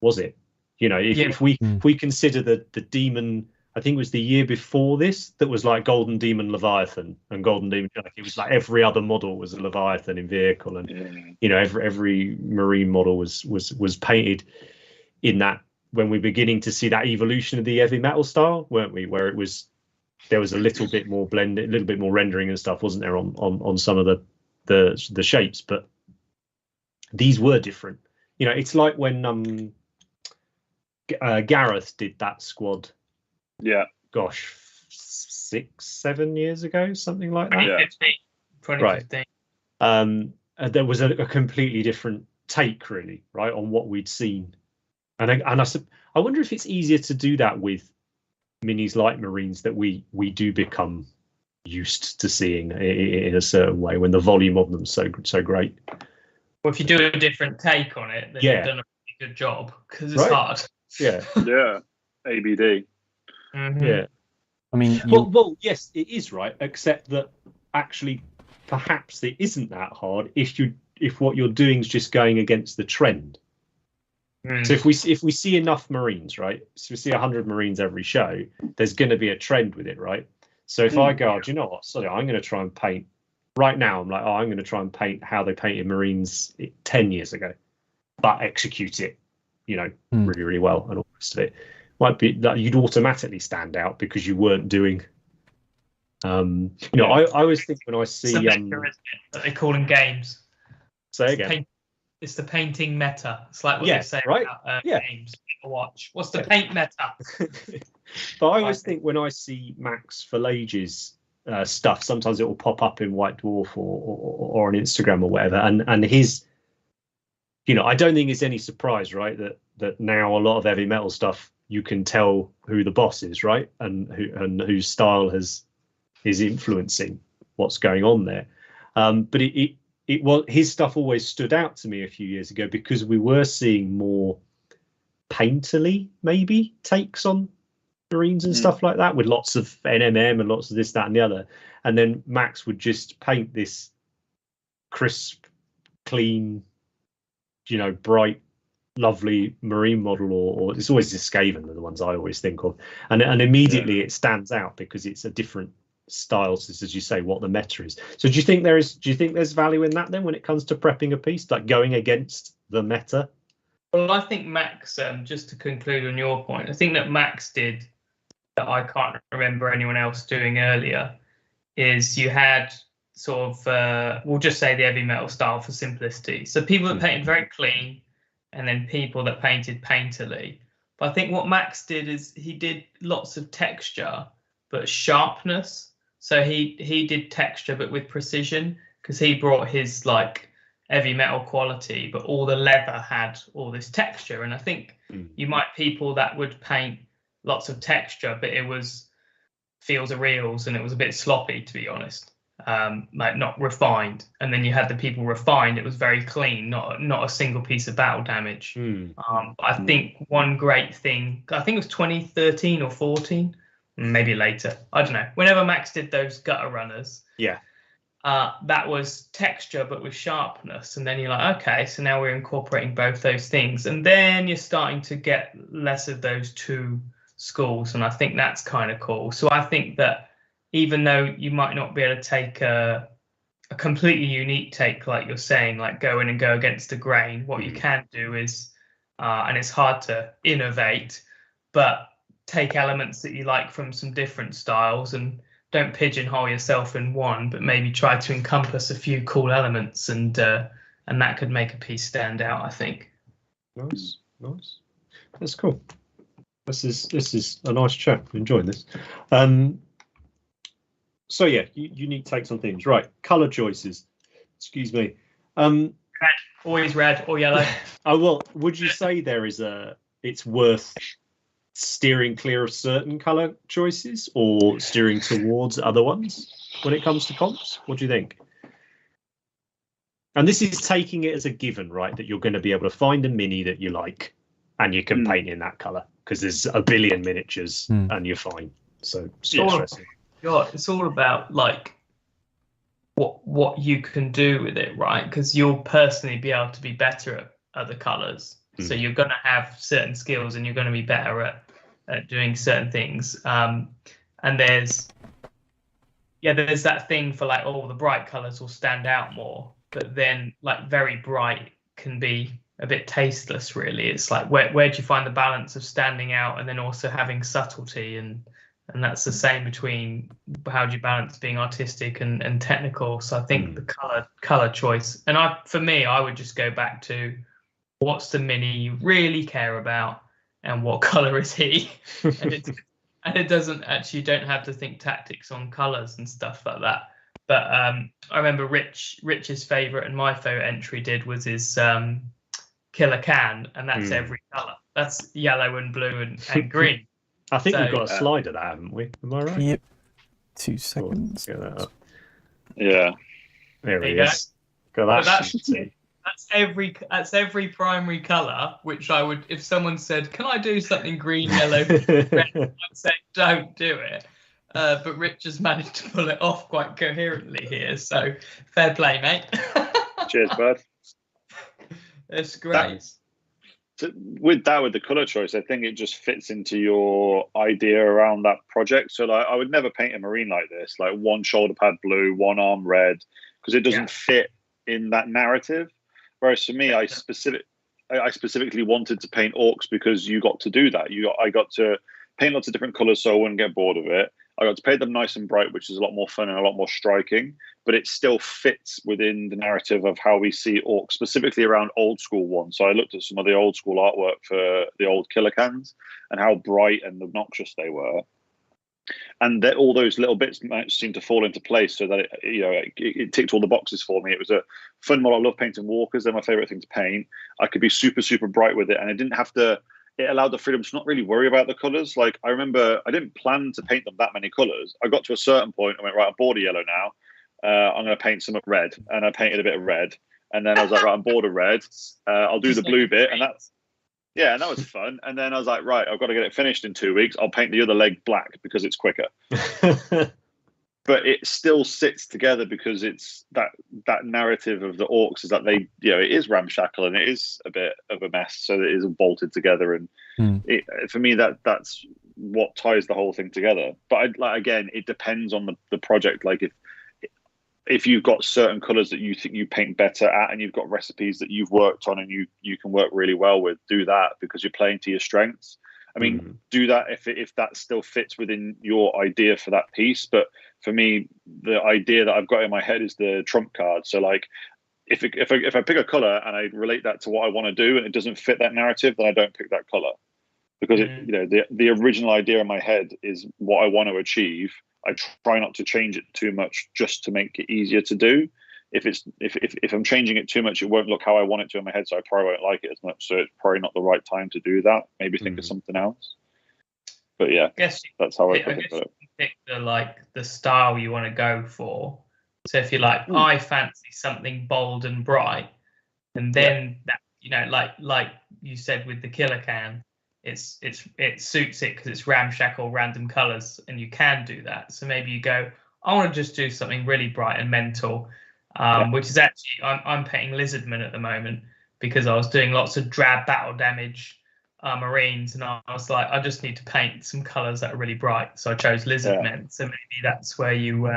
was it? If we consider the demon I think it was the year before this, that was like Golden Demon Leviathan, and Golden Demon, like, it was like every other model was a Leviathan in vehicle, and you know, every Marine model was painted in that, when we're beginning to see that evolution of the heavy metal style, weren't we? Where there was a little bit more blending, a little bit more rendering and stuff, wasn't there, on some of the shapes, but these were different. You know, it's like when Gareth did that squad. Yeah. Gosh, 6-7 years ago, something like that. 2015. Right. There was a completely different take, really, right, on what we'd seen. And I wonder if it's easier to do that with minis like Marines, that we do become used to seeing in a certain way when the volume of them is so great. Well, if you do a different take on it, then you've done a pretty good job, because it's hard. Yeah. Yeah. ABD. Mm-hmm. Yeah. I mean, well, yes, it is, right, except that actually perhaps it isn't that hard if what you're doing is just going against the trend. So if we see enough Marines, right, so we see 100 Marines every show, there's going to be a trend with it, right? So if I go, do you know what, sorry, I'm going to try and paint right now, I'm like, I'm going to try and paint how they painted Marines 10 years ago, but execute it, you know, really, really well, and all the rest of it. Might be that you'd automatically stand out because you weren't doing, you know, I always think when I see that they call in games. Say again. It's the painting meta. It's like what they say about games. People watch. What's the paint meta? But I always think when I see Max Falage's stuff, sometimes it will pop up in White Dwarf or on Instagram or whatever, and his, you know, I don't think it's any surprise, right, that now a lot of heavy metal stuff, you can tell who the boss is, right, and whose style is influencing what's going on there. But it was, his stuff always stood out to me a few years ago because we were seeing more painterly, maybe, takes on Marines and stuff like that, with lots of NMM and lots of this, that, and the other. And then Max would just paint this crisp, clean, you know, bright, lovely Marine model, or it's always the Skaven, are the ones I always think of, and immediately it stands out because it's a different style, as you say, what the meta is. So do you think there's value in that then when it comes to prepping a piece, like going against the meta? Well, I think Max, just to conclude on your point, I think that Max did that I can't remember anyone else doing earlier, is you had sort of, we'll just say the heavy metal style for simplicity. So people that painted very clean, and then people that painted painterly. But I think what Max did is he did lots of texture, but sharpness. So he did texture, but with precision, because he brought his like heavy metal quality, but all the leather had all this texture. And I think you might people that would paint lots of texture, but it was fields of reels and it was a bit sloppy, to be honest, like not refined. And then you had the people refined, it was very clean, not a single piece of battle damage. I think one great thing, I think it was 2013 or 14, maybe later, I don't know, whenever Max did those gutter runners, that was texture but with sharpness. And then you're like, okay, so now we're incorporating both those things, and then you're starting to get less of those two schools, and I think that's kind of cool. So I think that even though you might not be able to take a completely unique take, like you're saying, like go in and go against the grain, what you can do is, and it's hard to innovate, but take elements that you like from some different styles, and don't pigeonhole yourself in one, but maybe try to encompass a few cool elements, and that could make a piece stand out, I think. Nice. That's cool. This is a nice chat. I'm enjoying this. So yeah, unique takes on things. Right, color choices. Excuse me. Red, always red or yellow. Oh well, would you say it's worth steering clear of certain color choices or steering towards other ones when it comes to comps? What do you think? And this is taking it as a given, right, that you're going to be able to find a mini that you like and you can paint in that color, because there's a billion miniatures and you're fine. So it's all about like what you can do with it, right? Because you'll personally be able to be better at other colors. So you're going to have certain skills and you're going to be better at at doing certain things. And there's that thing for like, oh, the bright colors will stand out more, but then like very bright can be a bit tasteless, really. It's like, where do you find the balance of standing out and then also having subtlety? And that's the same between how do you balance being artistic and technical. So I think the color choice, and for me, I would just go back to what's the mini you really care about and what color is he? And it doesn't actually, you don't have to think tactics on colors and stuff like that. But I remember Rich's favorite and my favorite entry was his killer can, and that's every color. That's yellow and blue and green. I think we've got a slide of that, haven't we? Am I right? Yep. 2 seconds. Get that up. Yeah. There he is. Got that. That's every primary color, which I would, if someone said, can I do something green, yellow, red, I'd say don't do it. But Rich has managed to pull it off quite coherently here, so fair play, mate. Cheers, bud. It's great. With the color choice, I think it just fits into your idea around that project. So like, I would never paint a marine like this, like one shoulder pad blue, one arm red, because it doesn't fit in that narrative. Whereas for me, I specifically wanted to paint orcs because you got to do that. I got to paint lots of different colors so I wouldn't get bored of it. I got to paint them nice and bright, which is a lot more fun and a lot more striking, but it still fits within the narrative of how we see orcs, specifically around old school ones. So I looked at some of the old school artwork for the old killer cans and how bright and obnoxious they were. And all those little bits seemed to fall into place so that it ticked all the boxes for me. It was a fun model. I love painting walkers. They're my favorite thing to paint. I could be super, super bright with it, and I didn't have to. It allowed the freedom to not really worry about the colors. Like, I remember I didn't plan to paint them that many colors. I got to a certain point. I went, right, I'm bored of yellow now. I'm going to paint some red, and I painted a bit of red. And then I was like, right, I'm bored of red. I'll do the blue bit, and that was fun. And then I was like, right, I've got to get it finished in 2 weeks. I'll paint the other leg black because it's quicker. But it still sits together because it's that narrative of the orcs is that they, it is ramshackle and it is a bit of a mess, so that it is bolted together. And for me, that's what ties the whole thing together. But again, it depends on the project. Like if you've got certain colors that you think you paint better at, and you've got recipes that you've worked on and you can work really well with, do that because you're playing to your strengths. I mean, do that if that still fits within your idea for that piece. But for me, the idea that I've got in my head is the trump card. So like, if I pick a color and I relate that to what I want to do and it doesn't fit that narrative, then I don't pick that color, because the original idea in my head is what I want to achieve. I try not to change it too much just to make it easier to do. If I'm changing it too much, it won't look how I want it to in my head, so I probably won't like it as much. So it's probably not the right time to do that. Maybe think of something else. But yeah, that's how I think about it. You pick the style you want to go for. So if you're like, I fancy something bold and bright, and then that, like you said with the killer can, it suits it because it's ramshackle random colors, and you can do that. So maybe you go, I want to just do something really bright and mental. Which is actually, I'm painting Lizardmen at the moment because I was doing lots of drab battle damage Marines, and I was like, I just need to paint some colors that are really bright, so I chose Lizardmen. So maybe that's where you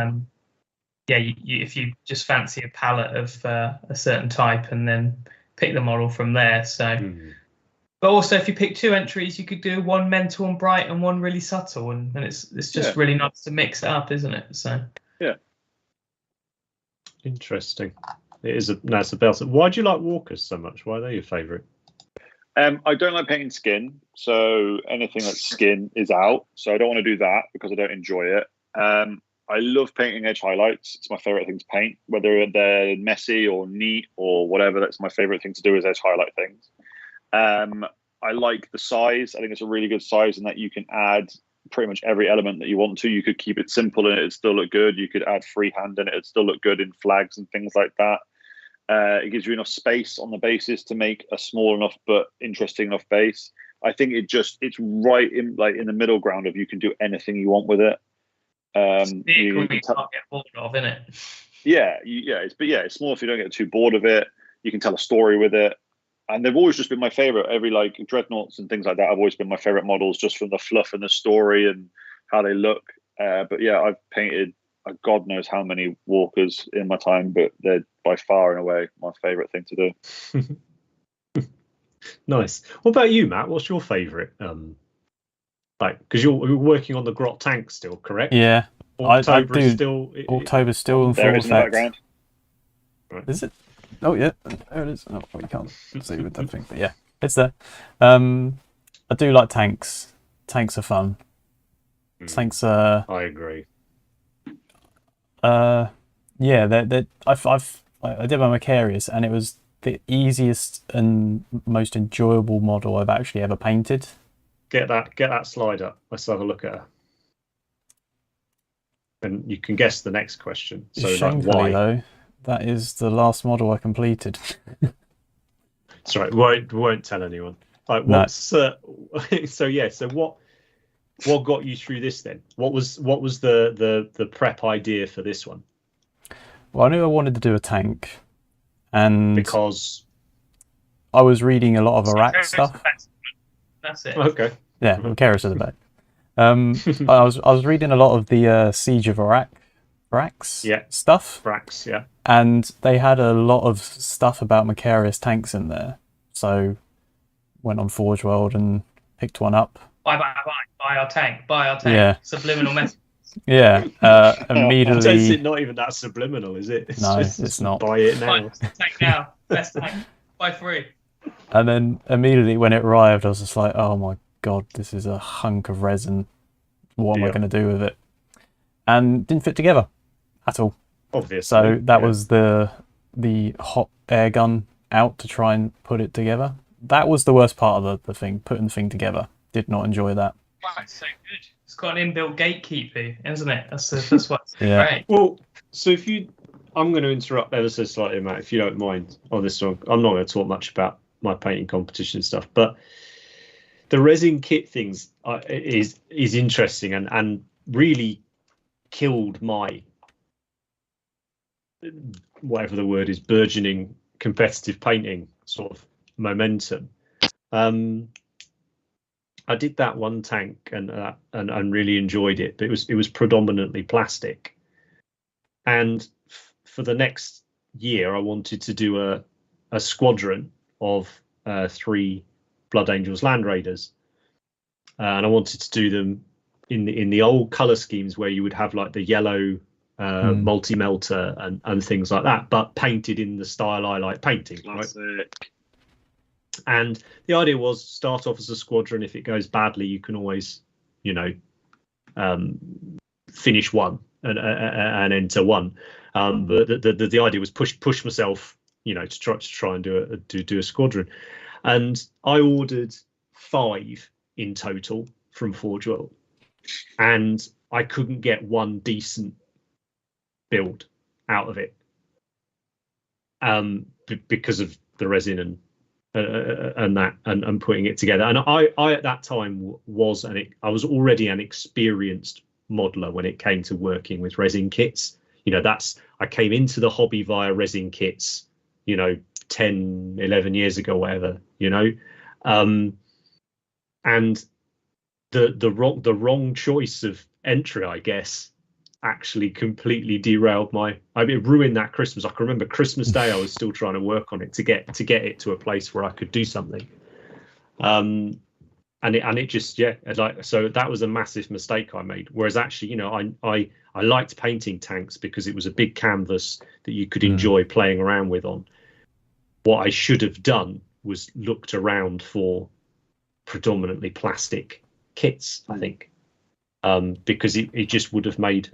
if you just fancy a palette of a certain type, and then pick the model from there. So but also if you pick 2 entries, you could do one mental and bright and one really subtle, and it's just really nice to mix it up, isn't it? So interesting. It is that's a belt. Why do you like walkers so much? Why are they your favourite? I don't like painting skin, so anything that's skin is out. So I don't want to do that because I don't enjoy it. I love painting edge highlights. It's my favourite thing to paint, whether they're messy or neat or whatever. That's my favourite thing to do, is edge highlight things. I like the size. I think it's a really good size in that you can add pretty much every element that you want to. You could keep it simple and it'd still look good. You could add freehand and it'd still look good in flags and things like that. It gives you enough space on the bases to make a small enough but interesting enough base. I think it's right in the middle ground of you can do anything you want with it. You can't get bored of, isn't it? It's small if you don't get too bored of it. You can tell a story with it. and they've always just been my favorite. Every like dreadnoughts and things like that have always been my favorite models, just from the fluff and the story and how they look. But yeah, I've painted God knows how many walkers in my time, but they're by far and away my favorite thing to do. Nice. What about you, Matt? What's your favorite? Like, because you're working on the Grot tank still, correct? Yeah. October is still. October's still in full There it is in the effect. background. Right. Is it? Oh yeah, there it is. Oh, well, you can't see with that thing, but yeah, it's there. I do like tanks. Tanks are fun. Tanks are. I agree. Yeah, I did my Macarius, and it was the easiest and most enjoyable model I've actually ever painted. Get that slide up. Let's have a look at her. And you can guess the next question. So, Shamefully, like, why? though, that is the last model I completed. That's right. Won't tell anyone. Like, what's so yeah. So what got you through this then? What was the prep idea for this one? Well, I knew I wanted to do a tank, and Because I was reading a lot of Iraq stuff. That's it. okay. Yeah, Macarius at the back. I was reading a lot of the Siege of Iraq's stuff. Brax, yeah. And they had a lot of stuff about Macarius tanks in there. So went on Forge World and picked one up. Buy our tank. Buy our tank. Yeah. Subliminal message. Yeah. Immediately. It's not even that subliminal, is it? No, just it's not. Buy it now. Buy tank now. Best tank. Buy free. And then immediately when it arrived, I was just like, oh my God, this is a hunk of resin. What am I going to do with it? And didn't fit together at all. Obviously. So that was the hot air gun out to try and put it together. That was the worst part of the thing, putting the thing together. Did not enjoy that. Wow, it's so good. It's got an inbuilt gatekeeper, isn't it? That's what's great. Well, so I'm going to interrupt ever so slightly, Matt, if you don't mind, on this one. I'm not going to talk much about my painting competition stuff, but the resin kit things is interesting and really killed my, whatever the word is, burgeoning competitive painting sort of momentum. I did that one tank and really enjoyed it, but it was predominantly plastic. And for the next year, I wanted to do a squadron of 3 Blood Angels Land Raiders, and I wanted to do them in the old color schemes where you would have like the yellow multi-melter and things like that, but painted in the style I like painting. Classic. Right? And the idea was start off as a squadron. If it goes badly, you can always, finish one and enter one. But the idea was push myself, to try and do a squadron. And I ordered 5 in total from Forge World, and I couldn't get one decent build out of it, because of the resin and putting it together. And I at that time I was already an experienced modeler when it came to working with resin kits. I came into the hobby via resin kits, 10, 11 years ago, whatever, and the wrong choice of entry, I guess, actually completely derailed it ruined that Christmas. I can remember Christmas Day, I was still trying to work on it to get it to a place where I could do something. And it just, so that was a massive mistake I made. Whereas actually, I liked painting tanks because it was a big canvas that you could enjoy playing around with on. What I should have done was looked around for predominantly plastic kits, I think, because it just would have made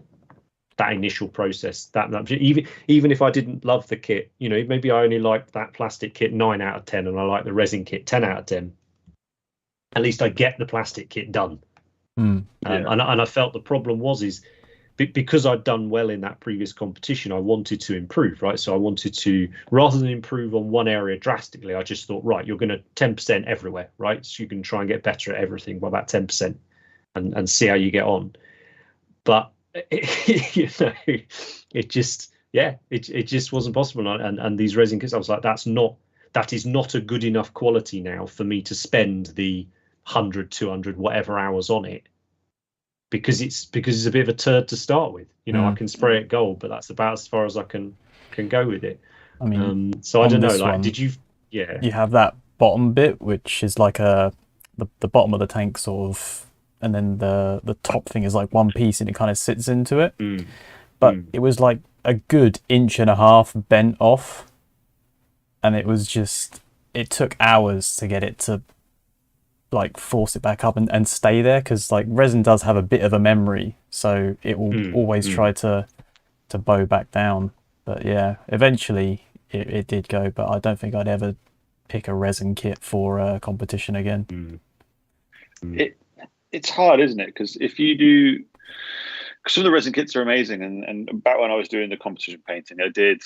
that initial process that even if I didn't love the kit, maybe I only liked that plastic kit 9 out of 10 and I like the resin kit 10 out of 10. At least I get the plastic kit done. And I felt the problem is because I'd done well in that previous competition, I wanted to improve, right? So I wanted to, rather than improve on one area drastically, I just thought, right, you're going to 10% everywhere, right? So you can try and get better at everything by about 10% and see how you get on. But it just wasn't possible. And these resin kits, I was like, that is not a good enough quality now for me to spend the 100, 200, whatever hours on it, because it's a bit of a turd to start with. You know, I can spray it gold, but that's about as far as I can go with it. I mean, so I don't know. Like, one, did you? Yeah. You have that bottom bit, which is like the bottom of the tank sort of, and then the top thing is like one piece, and it kind of sits into it. But it was like a good 1.5 inches bent off, and it was just, it took hours to get it to like force it back up and stay there, because like resin does have a bit of a memory, so it will always try to bow back down. But yeah, eventually it did go, but I don't think I'd ever pick a resin kit for a competition again. It's hard, isn't it? Because if you do, cause some of the resin kits are amazing, and back when I was doing the competition painting, I did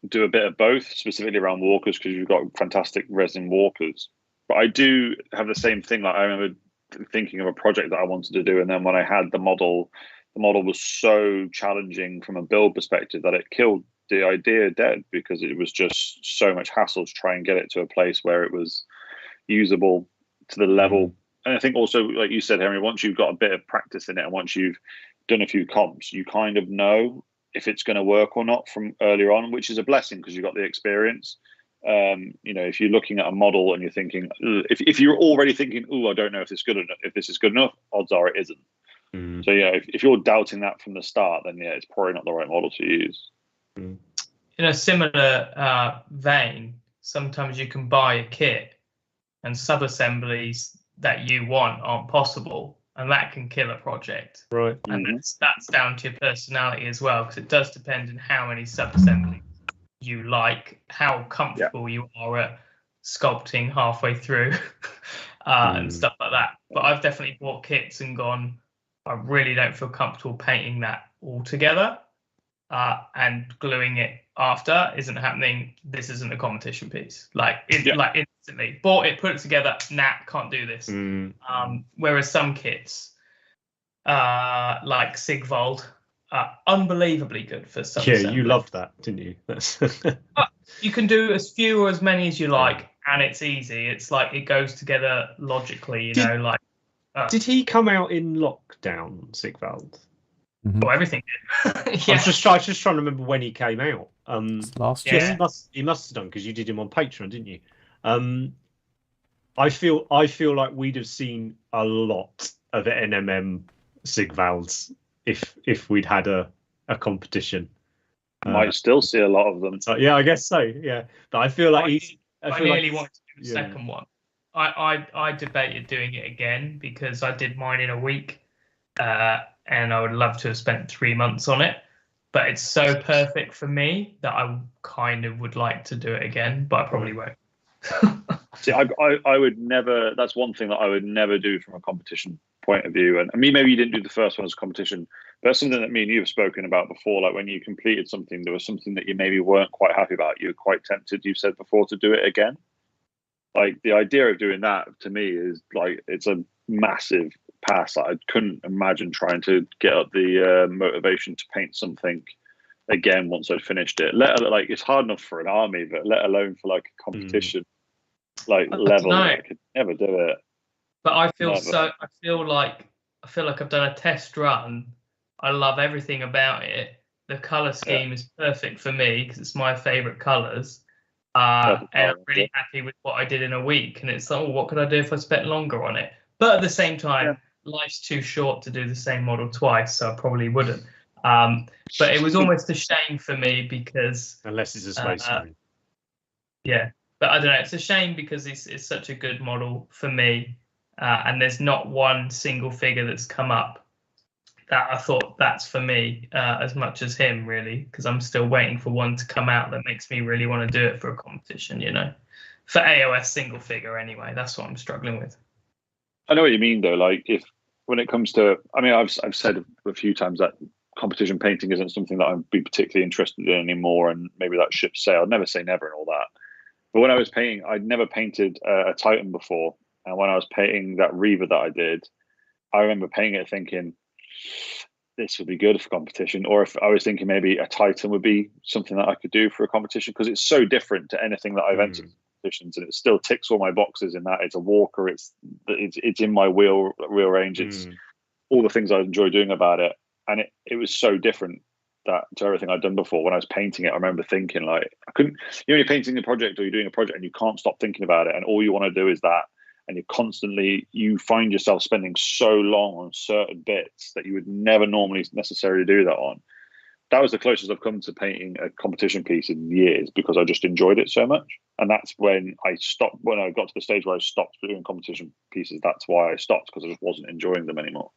do a bit of both, specifically around walkers, because you've got fantastic resin walkers. But I do have the same thing. Like, I remember thinking of a project that I wanted to do, and then when I had the model was so challenging from a build perspective that it killed the idea dead, because it was just so much hassle to try and get it to a place where it was usable to the level. And I think also, like you said, Henry, once you've got a bit of practice in it, and once you've done a few comps, you kind of know if it's going to work or not from earlier on, which is a blessing because you've got the experience. You know, if you're looking at a model and you're thinking, if you're already thinking, I don't know if this is good enough, odds are it isn't. So yeah, if you're doubting that from the start, then yeah, it's probably not the right model to use. In a similar vein, sometimes you can buy a kit and sub-assemblies that you want aren't possible, and that can kill a project. Right. And that's down to your personality as well, because it does depend on how many sub-assemblies you like, how comfortable you are at sculpting halfway through, and stuff like that. But I've definitely bought kits and gone, I really don't feel comfortable painting that all together, and gluing it after isn't happening. This isn't a competition piece. Like instantly bought it, put it together. Nah, can't do this. Whereas some kits, like Sigvald, are unbelievably good for some. Yeah, you loved that, didn't you? That's you can do as few or as many as you like, and it's easy. It's like it goes together logically, you know. Like, did he come out in lockdown, Sigvald? Well, everything did. I was just trying to remember when he came out. Last year. He must have done, because you did him on Patreon, didn't you? I feel like we'd have seen a lot of NMM Sigvalds if we'd had a competition. Might still see a lot of them. So, yeah, I guess so. Yeah, but I feel like I nearly wanted to do the second one. I debated doing it again because I did mine in a week, and I would love to have spent 3 months on it. But it's so perfect for me that I kind of would like to do it again, but I probably won't. See, I would never. That's one thing that I would never do from a competition point of view. And I mean, maybe you didn't do the first one as a competition, but that's something that me and you have spoken about before. Like when you completed something, there was something that you maybe weren't quite happy about. You were quite tempted, you said before, to do it again. Like the idea of doing that to me is like, it's a massive pass. I couldn't imagine trying to get up the motivation to paint something again once I'd finished it. Like it's hard enough for an army, but let alone for like a competition level. I could never do it. But I feel like I've done a test run. I love everything about it. The color scheme is perfect for me because it's my favorite colors. And I'm really happy with what I did in a week. And it's like, what could I do if I spent longer on it? But at the same time, life's too short to do the same model twice, so I probably wouldn't. But it was almost a shame for me because unless it's a Space Marine. Yeah, but I don't know. It's a shame because it's such a good model for me, and there's not one single figure that's come up that I thought that's for me as much as him, really, because I'm still waiting for one to come out that makes me really want to do it for a competition, you know, for AOS single figure anyway. That's what I'm struggling with. I know what you mean, though. Like when it comes to, I mean, I've said a few times that competition painting isn't something that I'd be particularly interested in anymore, and maybe that ship's sailed. I'd never say never and all that. But when I was painting, I'd never painted a Titan before, and when I was painting that Reaver that I did, I remember painting it thinking, this would be good for competition. Or if I was thinking maybe a Titan would be something that I could do for a competition, because it's so different to anything that I've entered competitions, and it still ticks all my boxes in that it's a walker, it's in my wheel range, it's all the things I enjoy doing about it, and it was so different to everything I'd done before. When I was painting it, I remember thinking like I couldn't. You're painting a project or you're doing a project and you can't stop thinking about it, and all you want to do is that, and you find yourself spending so long on certain bits that you would never normally necessarily do that on. That was the closest I've come to painting a competition piece in years, because I just enjoyed it so much. And that's when I stopped. When I got to the stage where I stopped doing competition pieces, that's why I stopped, because I just wasn't enjoying them anymore.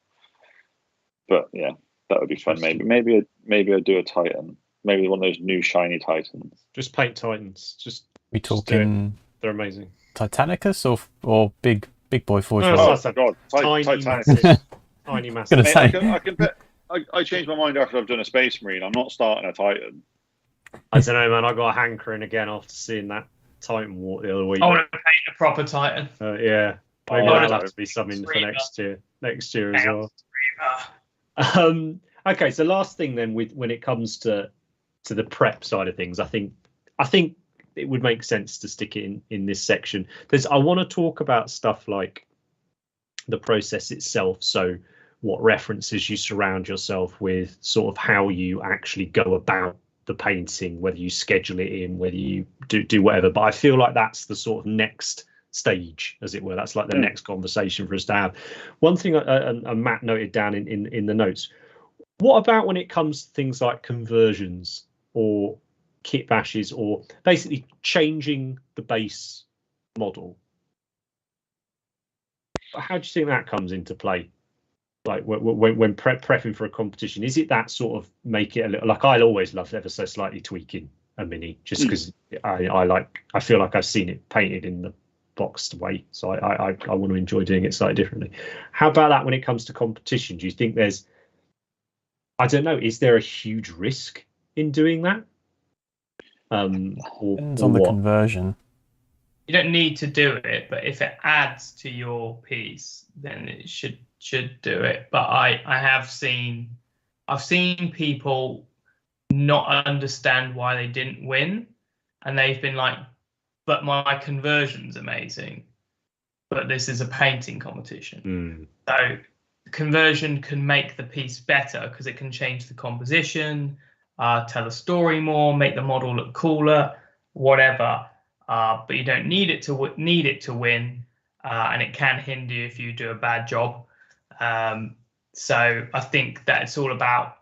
But yeah, that would be fun. Maybe I'd do a Titan. Maybe one of those new shiny Titans. Just paint Titans. We talking? They're amazing. Titanicus or big boy forge? Oh God, tiny, Titanic. Tiny, massive. I changed my mind after I've done a Space Marine. I'm not starting a Titan. I don't know, man. I got a hankering again after seeing that Titan walk the other week. I want to paint a proper Titan. Yeah, maybe that'll have to be something for next year. Next year as well. Okay, so last thing then, when it comes to the prep side of things, I think it would make sense to stick it in this section. I want to talk about stuff like the process itself. So what references you surround yourself with, sort of how you actually go about the painting, whether you schedule it in, whether you do whatever. But I feel like that's the sort of next stage, as it were. That's like the next conversation for us to have. One thing Matt noted down in the notes, what about when it comes to things like conversions or kit bashes, or basically changing the base model? How do you think that comes into play? Like when prepping for a competition, is it that sort of make it a little, like, I'll always love ever so slightly tweaking a mini, just because I feel like I've seen it painted in the boxed way, so I want to enjoy doing it slightly differently. How about that when it comes to competition? Do you think there's, I don't know, is there a huge risk in doing that? Depends on the conversion. You don't need to do it, but if it adds to your piece, then it should do it. But I've seen people not understand why they didn't win, and they've been like, but my conversion's amazing, but this is a painting competition. So conversion can make the piece better because it can change the composition, tell a story more, make the model look cooler, whatever. But you don't need it to win, and it can hinder you if you do a bad job. So I think that it's all about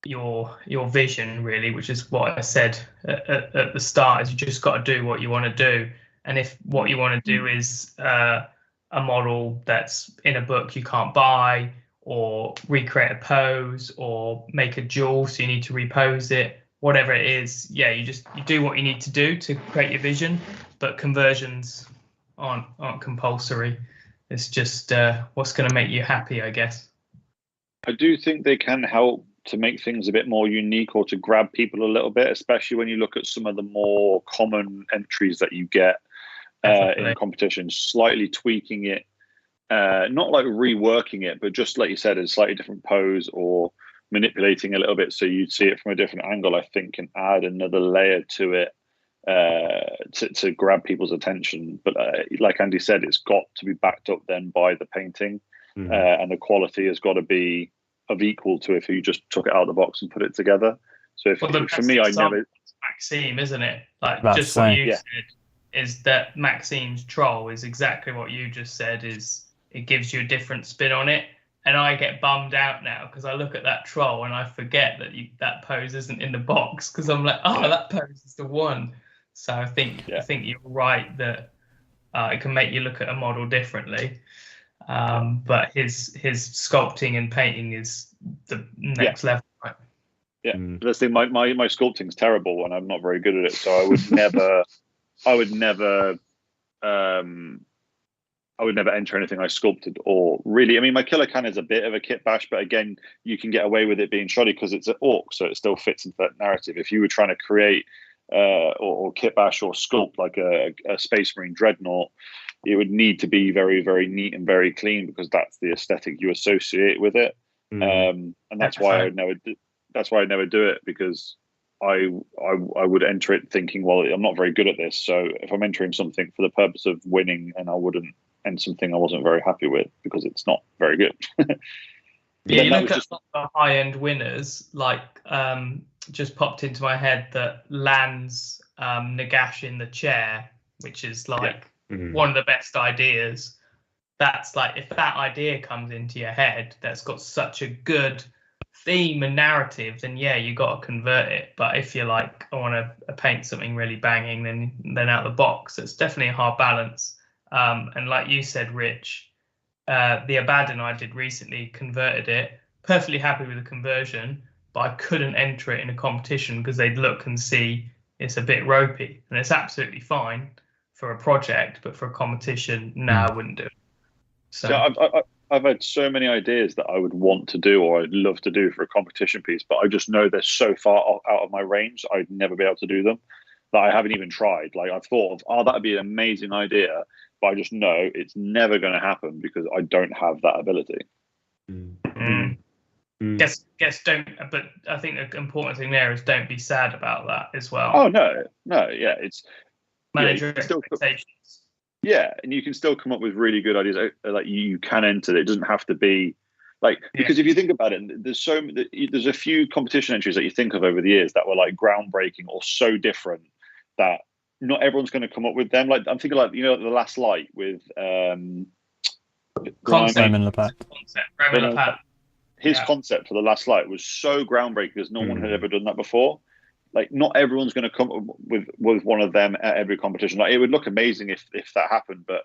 your vision, really, which is what I said at the start, is you just got to do what you want to do. And if what you want to do is a model that's in a book you can't buy, or recreate a pose, or make a jewel so you need to repose it, whatever it is, you do what you need to do to create your vision. But conversions aren't compulsory. It's just what's going to make you happy, I guess. I do think they can help to make things a bit more unique, or to grab people a little bit, especially when you look at some of the more common entries that you get in competitions, slightly tweaking it, not like reworking it, but just like you said, a slightly different pose, or manipulating a little bit so you'd see it from a different angle, I think can add another layer to it to grab people's attention. But like Andy said, it's got to be backed up then by the painting, and the quality has got to be of equal to if you just took it out of the box and put it together. So for me, I never. Maxime, isn't it? Like, that's just what you said is that Maxime's troll is exactly what you just said. Is it gives you a different spin on it. And I get bummed out now because I look at that troll and I forget that that pose isn't in the box, because I'm like, that pose is the one. So I think you're right that it can make you look at a model differently. But his sculpting and painting is the next level. Right? Yeah, the thing, my sculpting's terrible and I'm not very good at it. So I would never enter anything I sculpted, or really, I mean, my killer can is a bit of a kit bash, but again, you can get away with it being shoddy because it's an orc, so it still fits into that narrative. If you were trying to create or kit bash or sculpt like a Space Marine dreadnought, it would need to be very, very neat and very clean, because that's the aesthetic you associate with it. And that's why I never do it, because I would enter it thinking, well, I'm not very good at this, so if I'm entering something for the purpose of winning, and I wouldn't enter something I wasn't very happy with because it's not very good. Yeah, you look at the high-end winners, like just popped into my head that Lan's Nagash in the chair, which is like one of the best ideas. That's like, if that idea comes into your head that's got such a good theme and narrative, then yeah, you got to convert it. But if you're like, I want to paint something really banging, then out of the box, it's definitely a hard balance. And like you said, Rich, the Abaddon I did recently, converted it, perfectly happy with the conversion, but I couldn't enter it in a competition because they'd look and see it's a bit ropey, and it's absolutely fine for a project, but for a competition, no, I wouldn't do it. So I've had so many ideas that I would want to do or I'd love to do for a competition piece, but I just know they're so far out of my range, I'd never be able to do them, that I haven't even tried. Like, I've thought of, oh, that'd be an amazing idea, but I just know it's never going to happen because I don't have that ability. Guess don't. But I think the important thing there is don't be sad about that as well. Oh no, yeah, it's manage your expectations. Yeah, and you can still come up with really good ideas. Like, you can enter it. It doesn't have to be like, because if you think about it, there's a few competition entries that you think of over the years that were like groundbreaking or so different that not everyone's going to come up with them. Like, I'm thinking, like, The Last Light with Raymond Lepat. His concept for The Last Light was so groundbreaking because no one had ever done that before. Like, not everyone's going to come up with one of them at every competition. Like, it would look amazing if that happened, but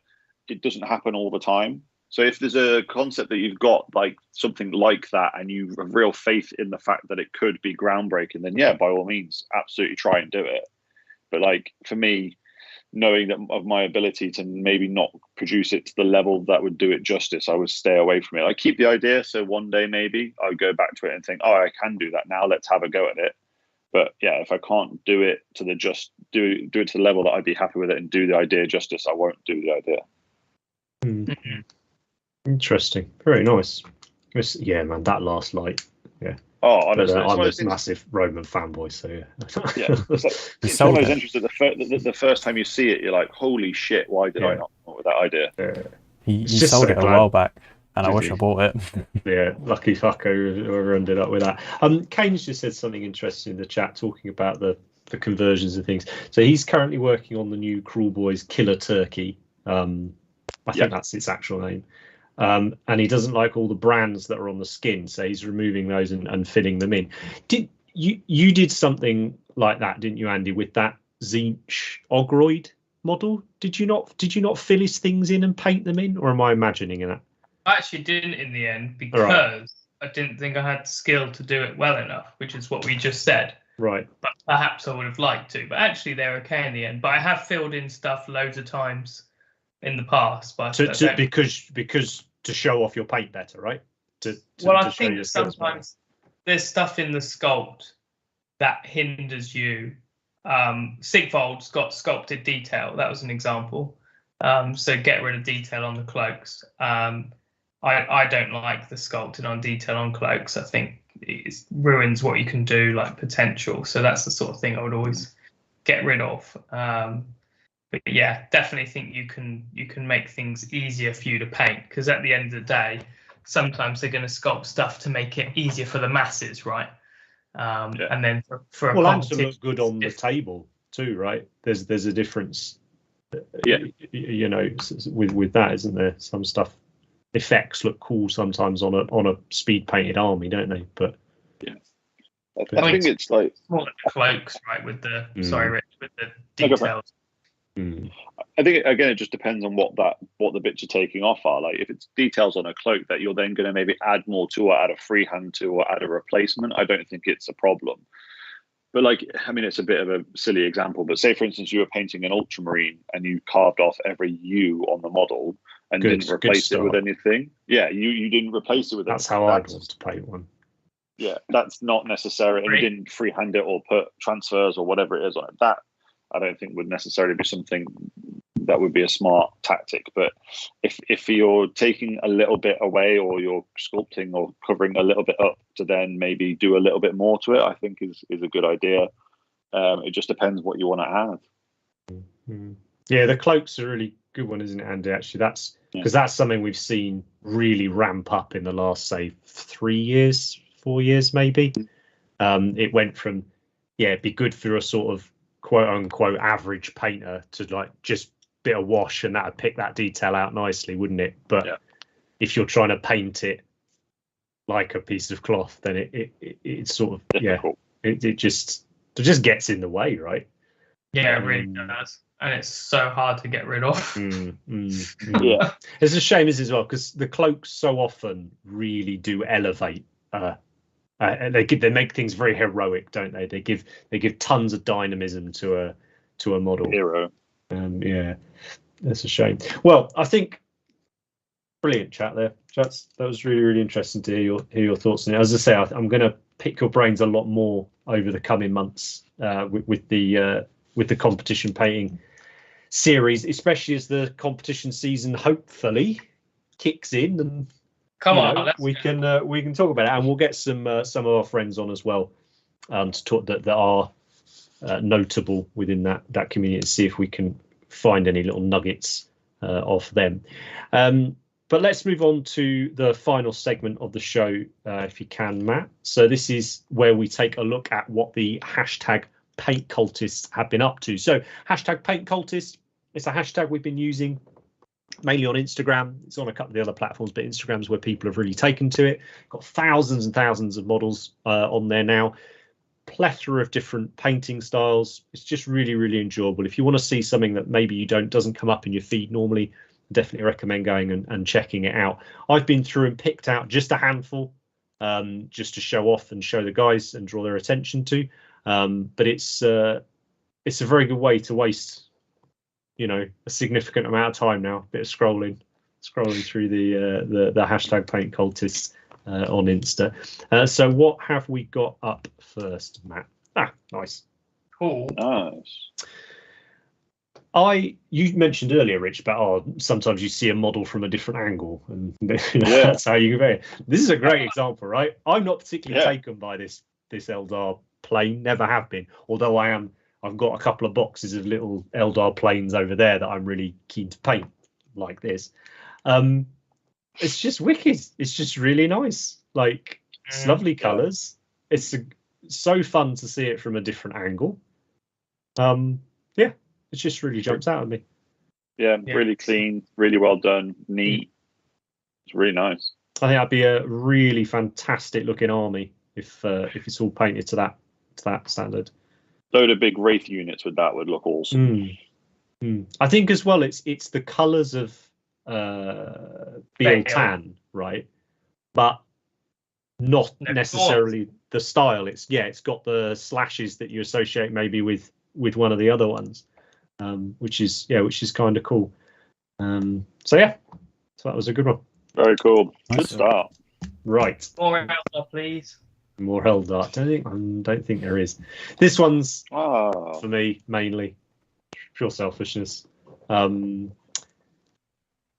it doesn't happen all the time. So if there's a concept that you've got, like something like that, and you have real faith in the fact that it could be groundbreaking, then yeah, by all means, absolutely try and do it. But like, for me, knowing that of my ability to maybe not produce it to the level that would do it justice, I would stay away from it. I keep the idea, so one day maybe I'll go back to it and think, oh, I can do that now. Let's have a go at it. But yeah, if I can't do it to the do it to the level that I'd be happy with it and do the idea justice, I won't do the idea. Interesting. Very nice. Yeah, man, that Last Light. Yeah. Oh, honestly, I'm a massive Roman fanboy, so yeah. Yeah, it's one of those entries that the first time you see it, you're like, holy shit, why did I not come up with that idea? He sold it a while back, and I wish I bought it. Yeah, lucky fucker whoever ended up with that. Kane's just said something interesting in the chat, talking about the conversions and things. So he's currently working on the new Cruel Boys Killer Turkey. I think that's its actual name. And he doesn't like all the brands that are on the skin, so he's removing those and filling them in. Did you did something like that, didn't you, Andy, with that Zinch Ogroid model? Did you not fill his things in and paint them in, or am I imagining that? I actually didn't in the end because I didn't think I had the skill to do it well enough, which is what we just said. Right. But perhaps I would have liked to. But actually, they're okay in the end. But I have filled in stuff loads of times in the past. But because to show off your paint better, right? I think sometimes there's stuff in the sculpt that hinders you. Sigvold's got sculpted detail. That was an example. So get rid of detail on the cloaks. I don't like the sculpted on detail on cloaks. I think it ruins what you can do, like potential. So that's the sort of thing I would always get rid of. But yeah, definitely think you can make things easier for you to paint, because at the end of the day, sometimes they're going to sculpt stuff to make it easier for the masses, right? And then for a and to look good on the table too, right? There's a difference. With that, isn't there? Some stuff effects look cool sometimes on a speed painted army, don't they? But I think it's like more like the cloaks, right? With the sorry, Rich, with the details. I think again, it just depends on what the bits you're taking off are. Like, if it's details on a cloak that you're then going to maybe add more to, or add a freehand to, or add a replacement, I don't think it's a problem. But like, I mean, it's a bit of a silly example, but say for instance you were painting an ultramarine and you carved off every U on the model and didn't replace it with anything. Yeah, you didn't replace it with anything. That's how I'd want to paint one. Yeah, that's not necessary. And you didn't freehand it or put transfers or whatever it is on it. That I don't think would necessarily be something that would be a smart tactic. But if you're taking a little bit away, or you're sculpting or covering a little bit up to then maybe do a little bit more to it, I think is a good idea. It just depends what you want to add. Yeah, the cloak's a really good one, isn't it, Andy? Actually, that's because that's something we've seen really ramp up in the last, say, 3 years, 4 years, maybe. It went from, it'd be good for a sort of quote unquote average painter to like just bit of wash and that would pick that detail out nicely, wouldn't it? But if you're trying to paint it like a piece of cloth, then it's sort of difficult. It just gets in the way, right? Yeah, it really does, and it's so hard to get rid of. Yeah, it's a shame as well because the cloaks so often really do elevate. They make things very heroic, don't they? They give tons of dynamism to a model. Hero. Yeah, that's a shame. Well, I think brilliant chat there. That was really, really interesting to hear your thoughts on it. As I say, I'm going to pick your brains a lot more over the coming months with the competition painting series, especially as the competition season hopefully kicks in and we can talk about it, and we'll get some of our friends on as well to talk that are notable within that community, and see if we can find any little nuggets of them. But let's move on to the final segment of the show, if you can, Matt. So this is where we take a look at what the hashtag paint cultists have been up to. So hashtag paint cultists, it's a hashtag we've been using mainly on Instagram. It's on a couple of the other platforms, but Instagram's where people have really taken to it. Got thousands and thousands of models on there now. Plethora of different painting styles. It's just really, really enjoyable. If you want to see something that maybe doesn't come up in your feed normally, definitely recommend going and checking it out. I've been through and picked out just a handful just to show off and show the guys and draw their attention to. But it's a very good way to waste a significant amount of time now. A bit of scrolling through the hashtag paint cultists on Insta. So what have we got up first, Matt? Nice. Cool. Nice. You mentioned earlier, Rich, about sometimes you see a model from a different angle, and that's how you convey it. This is a great example, right? I'm not particularly taken by this Eldar plane, never have been. Although I've got a couple of boxes of little Eldar planes over there that I'm really keen to paint like this. It's just wicked. It's just really nice. Like it's lovely colours. It's so fun to see it from a different angle. It just really jumps out at me. Yeah, really clean, really well done, neat. It's really nice. I think that'd be a really fantastic looking army if it's all painted to that standard. Load of big Wraith units with that would look awesome. I think as well it's the colours of Beal Tan, right? But not necessarily the style. It's got the slashes that you associate maybe with one of the other ones. Which is kind of cool. So that was a good one. Very cool. Good start. Right. More Eldar, please. More Eldar. I don't think there is. This one's for me mainly pure selfishness. I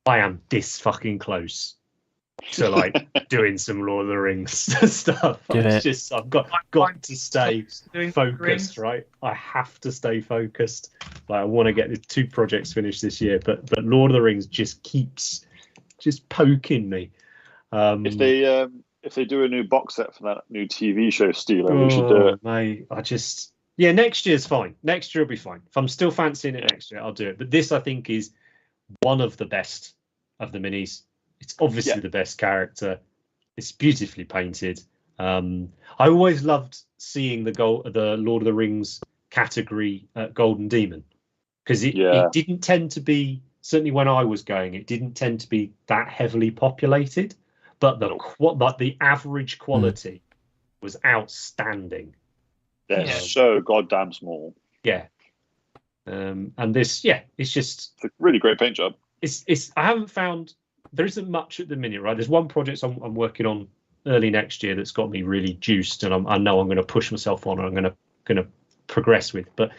am this fucking close to like doing some Lord of the Rings stuff. I've got to stay focused, right? I have to stay focused. Like I want to get the 2 projects finished this year, but Lord of the Rings just keeps poking me. If they do a new box set for that new TV show, Steeler, we should do it. Mate, next year's fine. Next year will be fine. If I'm still fancying it next year, I'll do it. But this, I think, is one of the best of the minis. It's obviously the best character. It's beautifully painted. I always loved seeing the Lord of the Rings category Golden Demon, because it didn't tend to be, certainly when I was going, it didn't tend to be that heavily populated, but the average quality was outstanding. They're so goddamn small. Yeah. And this, it's just it's a really great paint job. I haven't found. There isn't much at the minute, right? There's one project I'm working on early next year that's got me really juiced, and I know I'm going to push myself on, and I'm going to progress with. But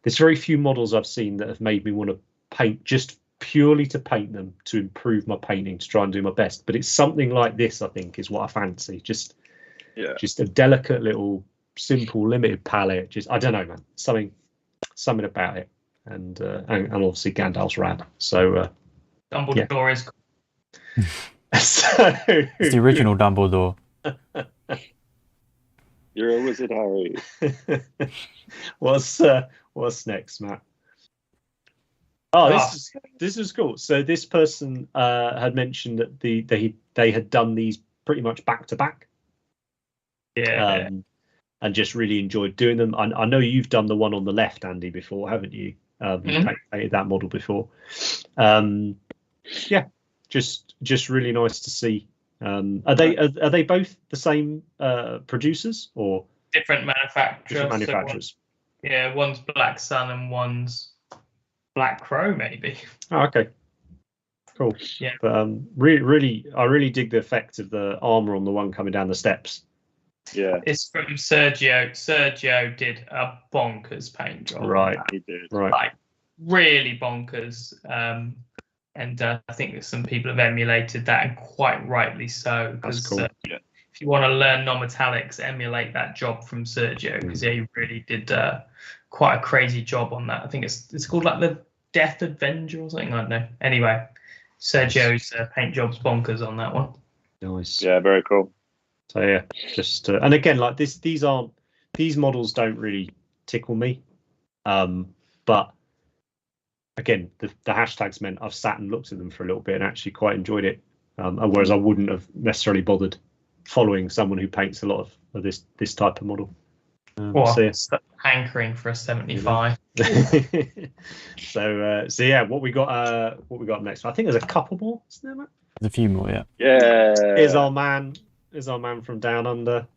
there's very few models I've seen that have made me want to paint just purely to paint them, to improve my painting, to try and do my best. But it's something like this, I think, is what I fancy. Just a delicate little simple, limited palette. Just I don't know, man. Something about it, and obviously Gandalf's rad. So Dumbledore is. so It's the original Dumbledore. You're a wizard, Harry. What's next, Matt? Oh, this is cool. So this person had mentioned that they had done these pretty much back to back. Yeah. And just really enjoyed doing them. I know you've done the one on the left, Andy, before, haven't you? You painted that model before. Yeah, just really nice to see. Are they both the same producers or different manufacturers? Different manufacturers. One's Black Sun and one's Black Crow, maybe. Oh, okay. Cool. Yeah. But I really dig the effect of the armor on the one coming down the steps. Yeah. It's from Sergio. Sergio did a bonkers paint job. Right. He did. Right. Like really bonkers. And I think that some people have emulated that, and quite rightly so. That's cool. If you want to learn non-metallics, emulate that job from Sergio, because he really did quite a crazy job on that. I think it's called like the Death Avenger or something. I don't know. Anyway, Sergio's paint job's bonkers on that one. Nice. Yeah, very cool. So yeah, just and again, like these models don't really tickle me, but again, the hashtags meant I've sat and looked at them for a little bit and actually quite enjoyed it. Whereas I wouldn't have necessarily bothered following someone who paints a lot of this type of model. Hankering for a 75. So yeah, what we got next? I think there's a couple more, isn't there, Matt? There's a few more, yeah. Yeah. Is our man from Down Under.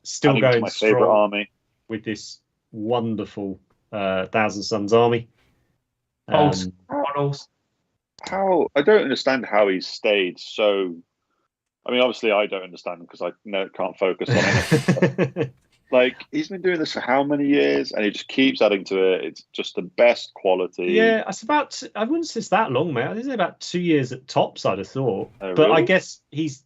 Still going my strong favorite army with this wonderful Thousand Suns army. Models. How I don't understand how he's stayed so. I mean, obviously, I don't understand because I can't focus on anything. Like, he's been doing this for how many years, and he just keeps adding to it. It's just the best quality. Yeah, it's about. I wouldn't say it's that long, mate. I think it's about 2 years at tops, I'd have thought. Oh, but really? I guess he's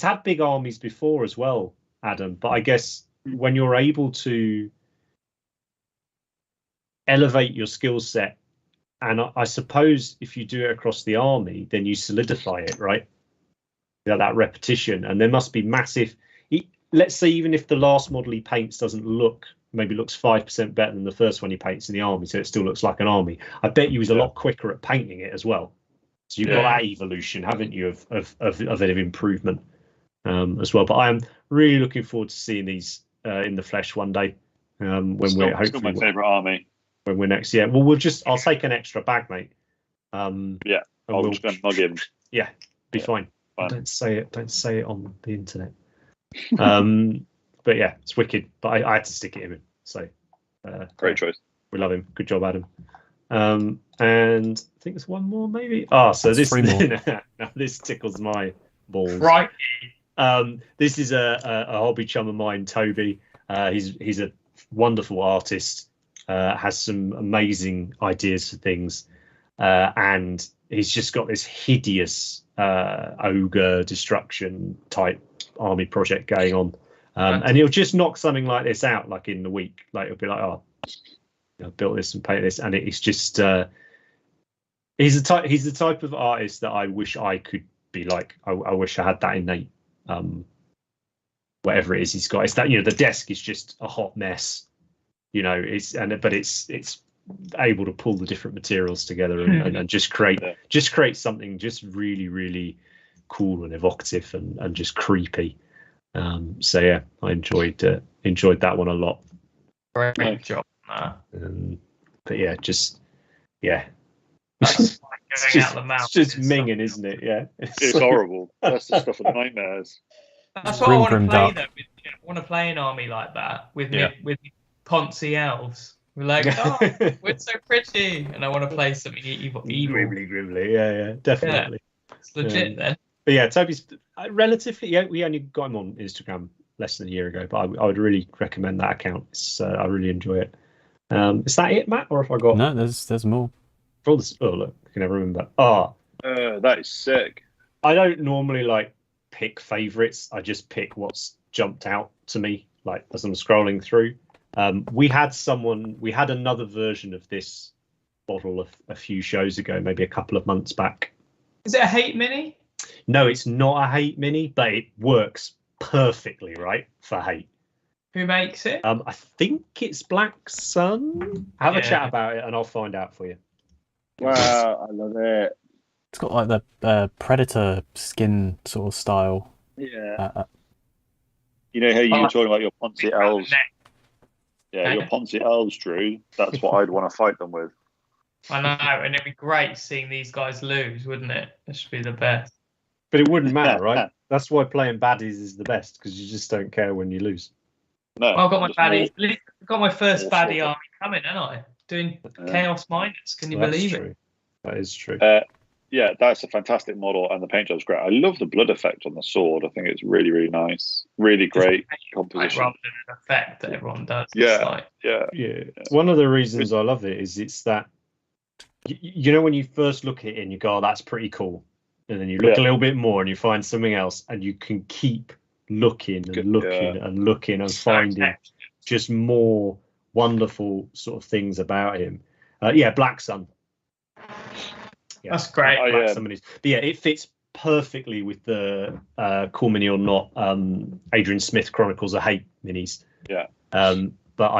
had big armies before as well, Adam. But I guess when you're able to elevate your skill set, and I suppose if you do it across the army, then you solidify it, right? That repetition, and there must be massive. Let's say even if the last model he paints looks 5% better than the first one he paints in the army, so it still looks like an army. I bet you he's a lot quicker at painting it as well. So you've got that evolution, haven't you, of improvement as well. But I am really looking forward to seeing these in the flesh one day. When we're hopefully still my favorite army. When we're next, yeah. Well, I'll take an extra bag, mate. Yeah, I'll just go and mug him. Yeah, be fine. Fine. Don't say it on the internet. But yeah, it's wicked. But I had to stick it in. So great choice. We love him. Good job, Adam. And I think there's one more, maybe. So this this tickles my balls. Right. This is a hobby chum of mine, Toby. He's a wonderful artist. Has some amazing ideas for things, and he's just got this hideous ogre destruction type army project going on, and he'll just knock something like this out like in the week. Like he'll be like, "Oh, I built this and painted this," and it's just he's the type of artist that I wish I could be like. I wish I had that innate. Whatever it is he's got, it's that the desk is just a hot mess. It's able to pull the different materials together and just create something just really, really cool and evocative and just creepy. So yeah, I enjoyed that one a lot. Great job. But yeah, That's like going out the mouth. It's just minging, isn't it? Yeah, it's horrible. That's the stuff of nightmares. That's what I want to play though. I want to play an army like that with Ponzi elves. We're like, oh, we're so pretty, and I want to play something evil. Grimly. Yeah, definitely. Yeah, it's legit then. But yeah, Toby's relatively. Yeah, we only got him on Instagram less than a year ago, but I would really recommend that account. I really enjoy it. Is that it, Matt, or have I got? No, there's more. For all this, look, I can never remember. That is sick. I don't normally pick favorites. I just pick what's jumped out to me, like as I'm scrolling through. We had another version of this bottle a few shows ago, maybe a couple of months back. Is it a Hate Mini? No, it's not a Hate Mini, but it works perfectly, right, for Hate. Who makes it? I think it's Black Sun. Have a chat about it and I'll find out for you. Wow, I love it. It's got like the Predator skin sort of style. Yeah. You know how you were talking about your Ponzi elves? Yeah, your Ponzi elves, Drew. That's what I'd want to fight them with. I know, and it'd be great seeing these guys lose, wouldn't it? It should be the best. But it wouldn't matter, right? That's why playing baddies is the best, because you just don't care when you lose. No, well, I've got my baddie. I've got my first baddie army coming, haven't I? Doing Chaos Minus. Can you believe it? That is true. Yeah, that's a fantastic model, and the paint job's great. I love the blood effect on the sword. I think it's really, really nice. Really great composition. Rather than an effect that everyone does. Yeah, yeah. One of the reasons I love it is it's that, you know, when you first look at it and you go, oh, that's pretty cool. And then you look a little bit more and you find something else, and you can keep looking and looking and finding just more wonderful sort of things about him. Black Sun. Yeah, that's great. But yeah, it fits perfectly with the Cool Mini or Not Adrian Smith Chronicles of Hate minis. Yeah. But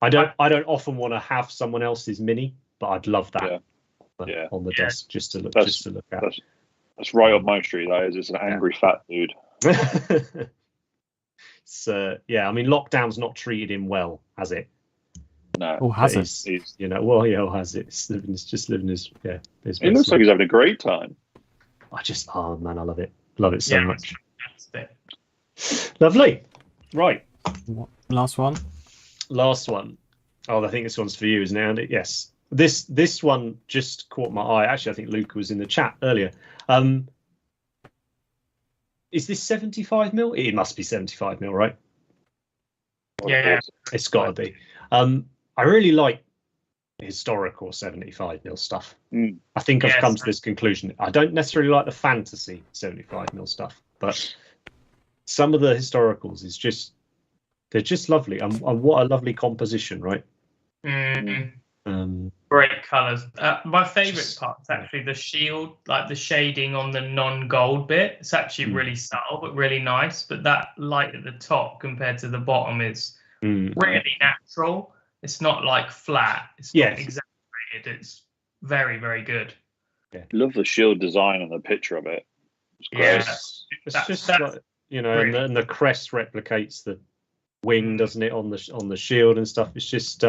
I don't often want to have someone else's mini, but I'd love that on the desk just to look at. That's right up my street. That is. It's an angry fat dude. So I mean, lockdown's not treated him well, has it? No. Oh, has it? He's, you know, well, yeah, has it? He's just living his He looks like he's having a great time. Oh man, I love it. Love it so much. Fantastic. Lovely. Right. Last one. Oh, I think this one's for you, isn't it, Andy? Yes. This one just caught my eye. Actually, I think Luca was in the chat earlier. Is this 75 mil? It must be 75 mil, right? Yeah. It's got to be. I really like historical 75 mil stuff. I think I've come to this conclusion. I don't necessarily like the fantasy 75 mil stuff, but some of the historicals they're just lovely, and what a lovely composition, right? Great colours. My favourite part is actually the shield, like the shading on the non-gold bit. It's actually really subtle but really nice. But that light at the top compared to the bottom is really natural. It's not like flat. It's not exaggerated. It's very, very good. Yeah. Love the shield design and the picture of it. It's great. It's just like, you know, and the crest replicates the wing, doesn't it, on the shield and stuff. It's just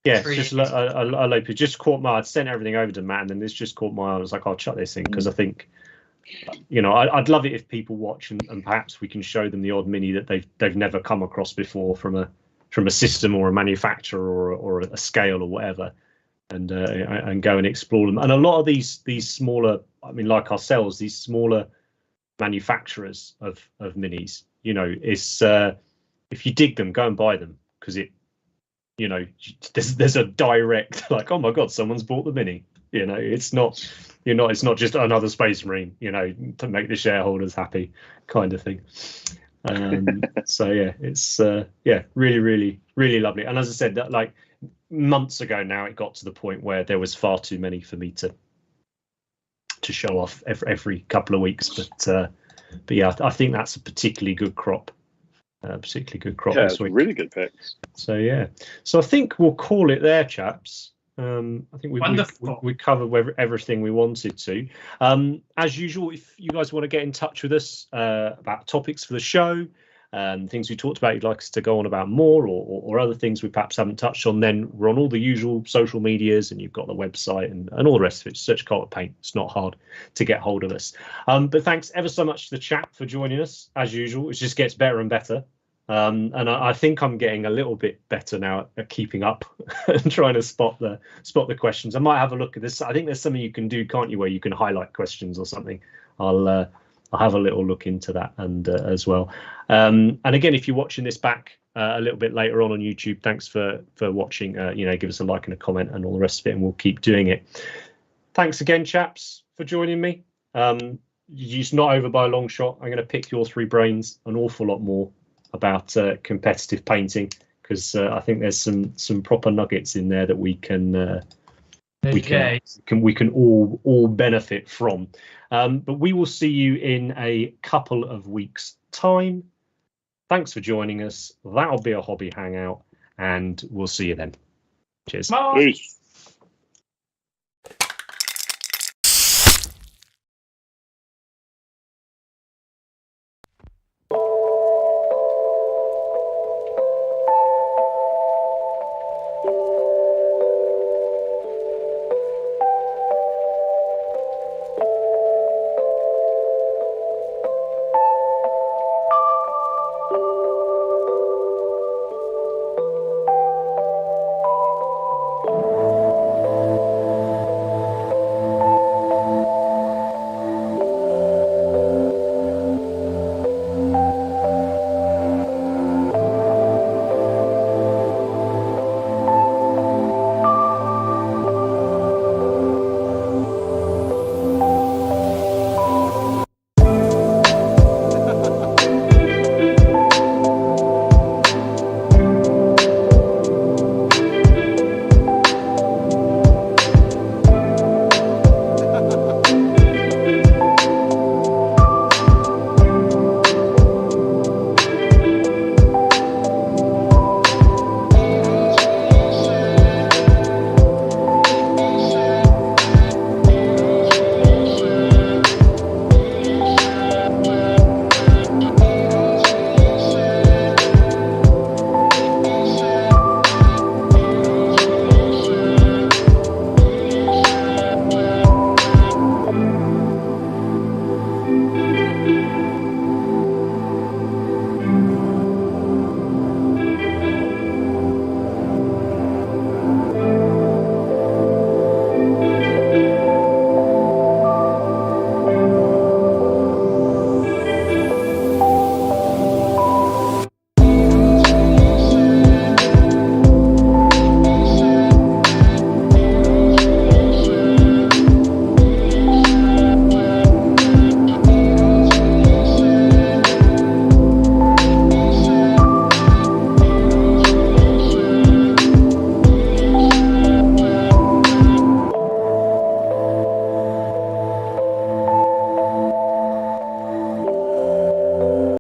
it's just it just caught my eye. I'd sent everything over to Matt, and then this just caught my eye. I was like, I'll chuck this in, because I think, you know, I'd love it if people watch and perhaps we can show them the odd mini that they've never come across before from a system or a manufacturer or a scale or whatever, and go and explore them. And a lot of these smaller, I mean, like ourselves, these smaller manufacturers of minis, you know, it's if you dig them, go and buy them, because it, you know, there's a direct, like, oh my god, someone's bought the mini. You know, it's not just another Space Marine, you know, to make the shareholders happy kind of thing. So yeah, it's really, really, really lovely. And as I said, that like months ago now, it got to the point where there was far too many for me to show off every couple of weeks. But yeah, I think that's a particularly good crop. This week. Really good picks. So yeah, so I think we'll call it there, chaps. I think we covered everything we wanted to. As usual, if you guys want to get in touch with us about topics for the show, things we talked about you'd like us to go on about more, or other things we perhaps haven't touched on, then we're on all the usual social medias, and you've got the website and all the rest of it. Search Cult of Paint. It's not hard to get hold of us. But thanks ever so much to the chat for joining us. As usual, it just gets better and better. And I think I'm getting a little bit better now at keeping up and trying to spot the questions. I might have a look at this. I think there's something you can do, can't you, where you can highlight questions or something. I'll have a little look into that and as well. And again, if you're watching this back a little bit later on YouTube, thanks for watching. You know, give us a like and a comment and all the rest of it, and we'll keep doing it. Thanks again, chaps, for joining me. it's not over by a long shot. I'm going to pick your three brains an awful lot more about competitive painting, because I think there's some proper nuggets in there that we can all benefit from. But we will see you in a couple of weeks' time. Thanks for joining us. That'll be a hobby hangout, and we'll see you then. Cheers. Bye. Peace.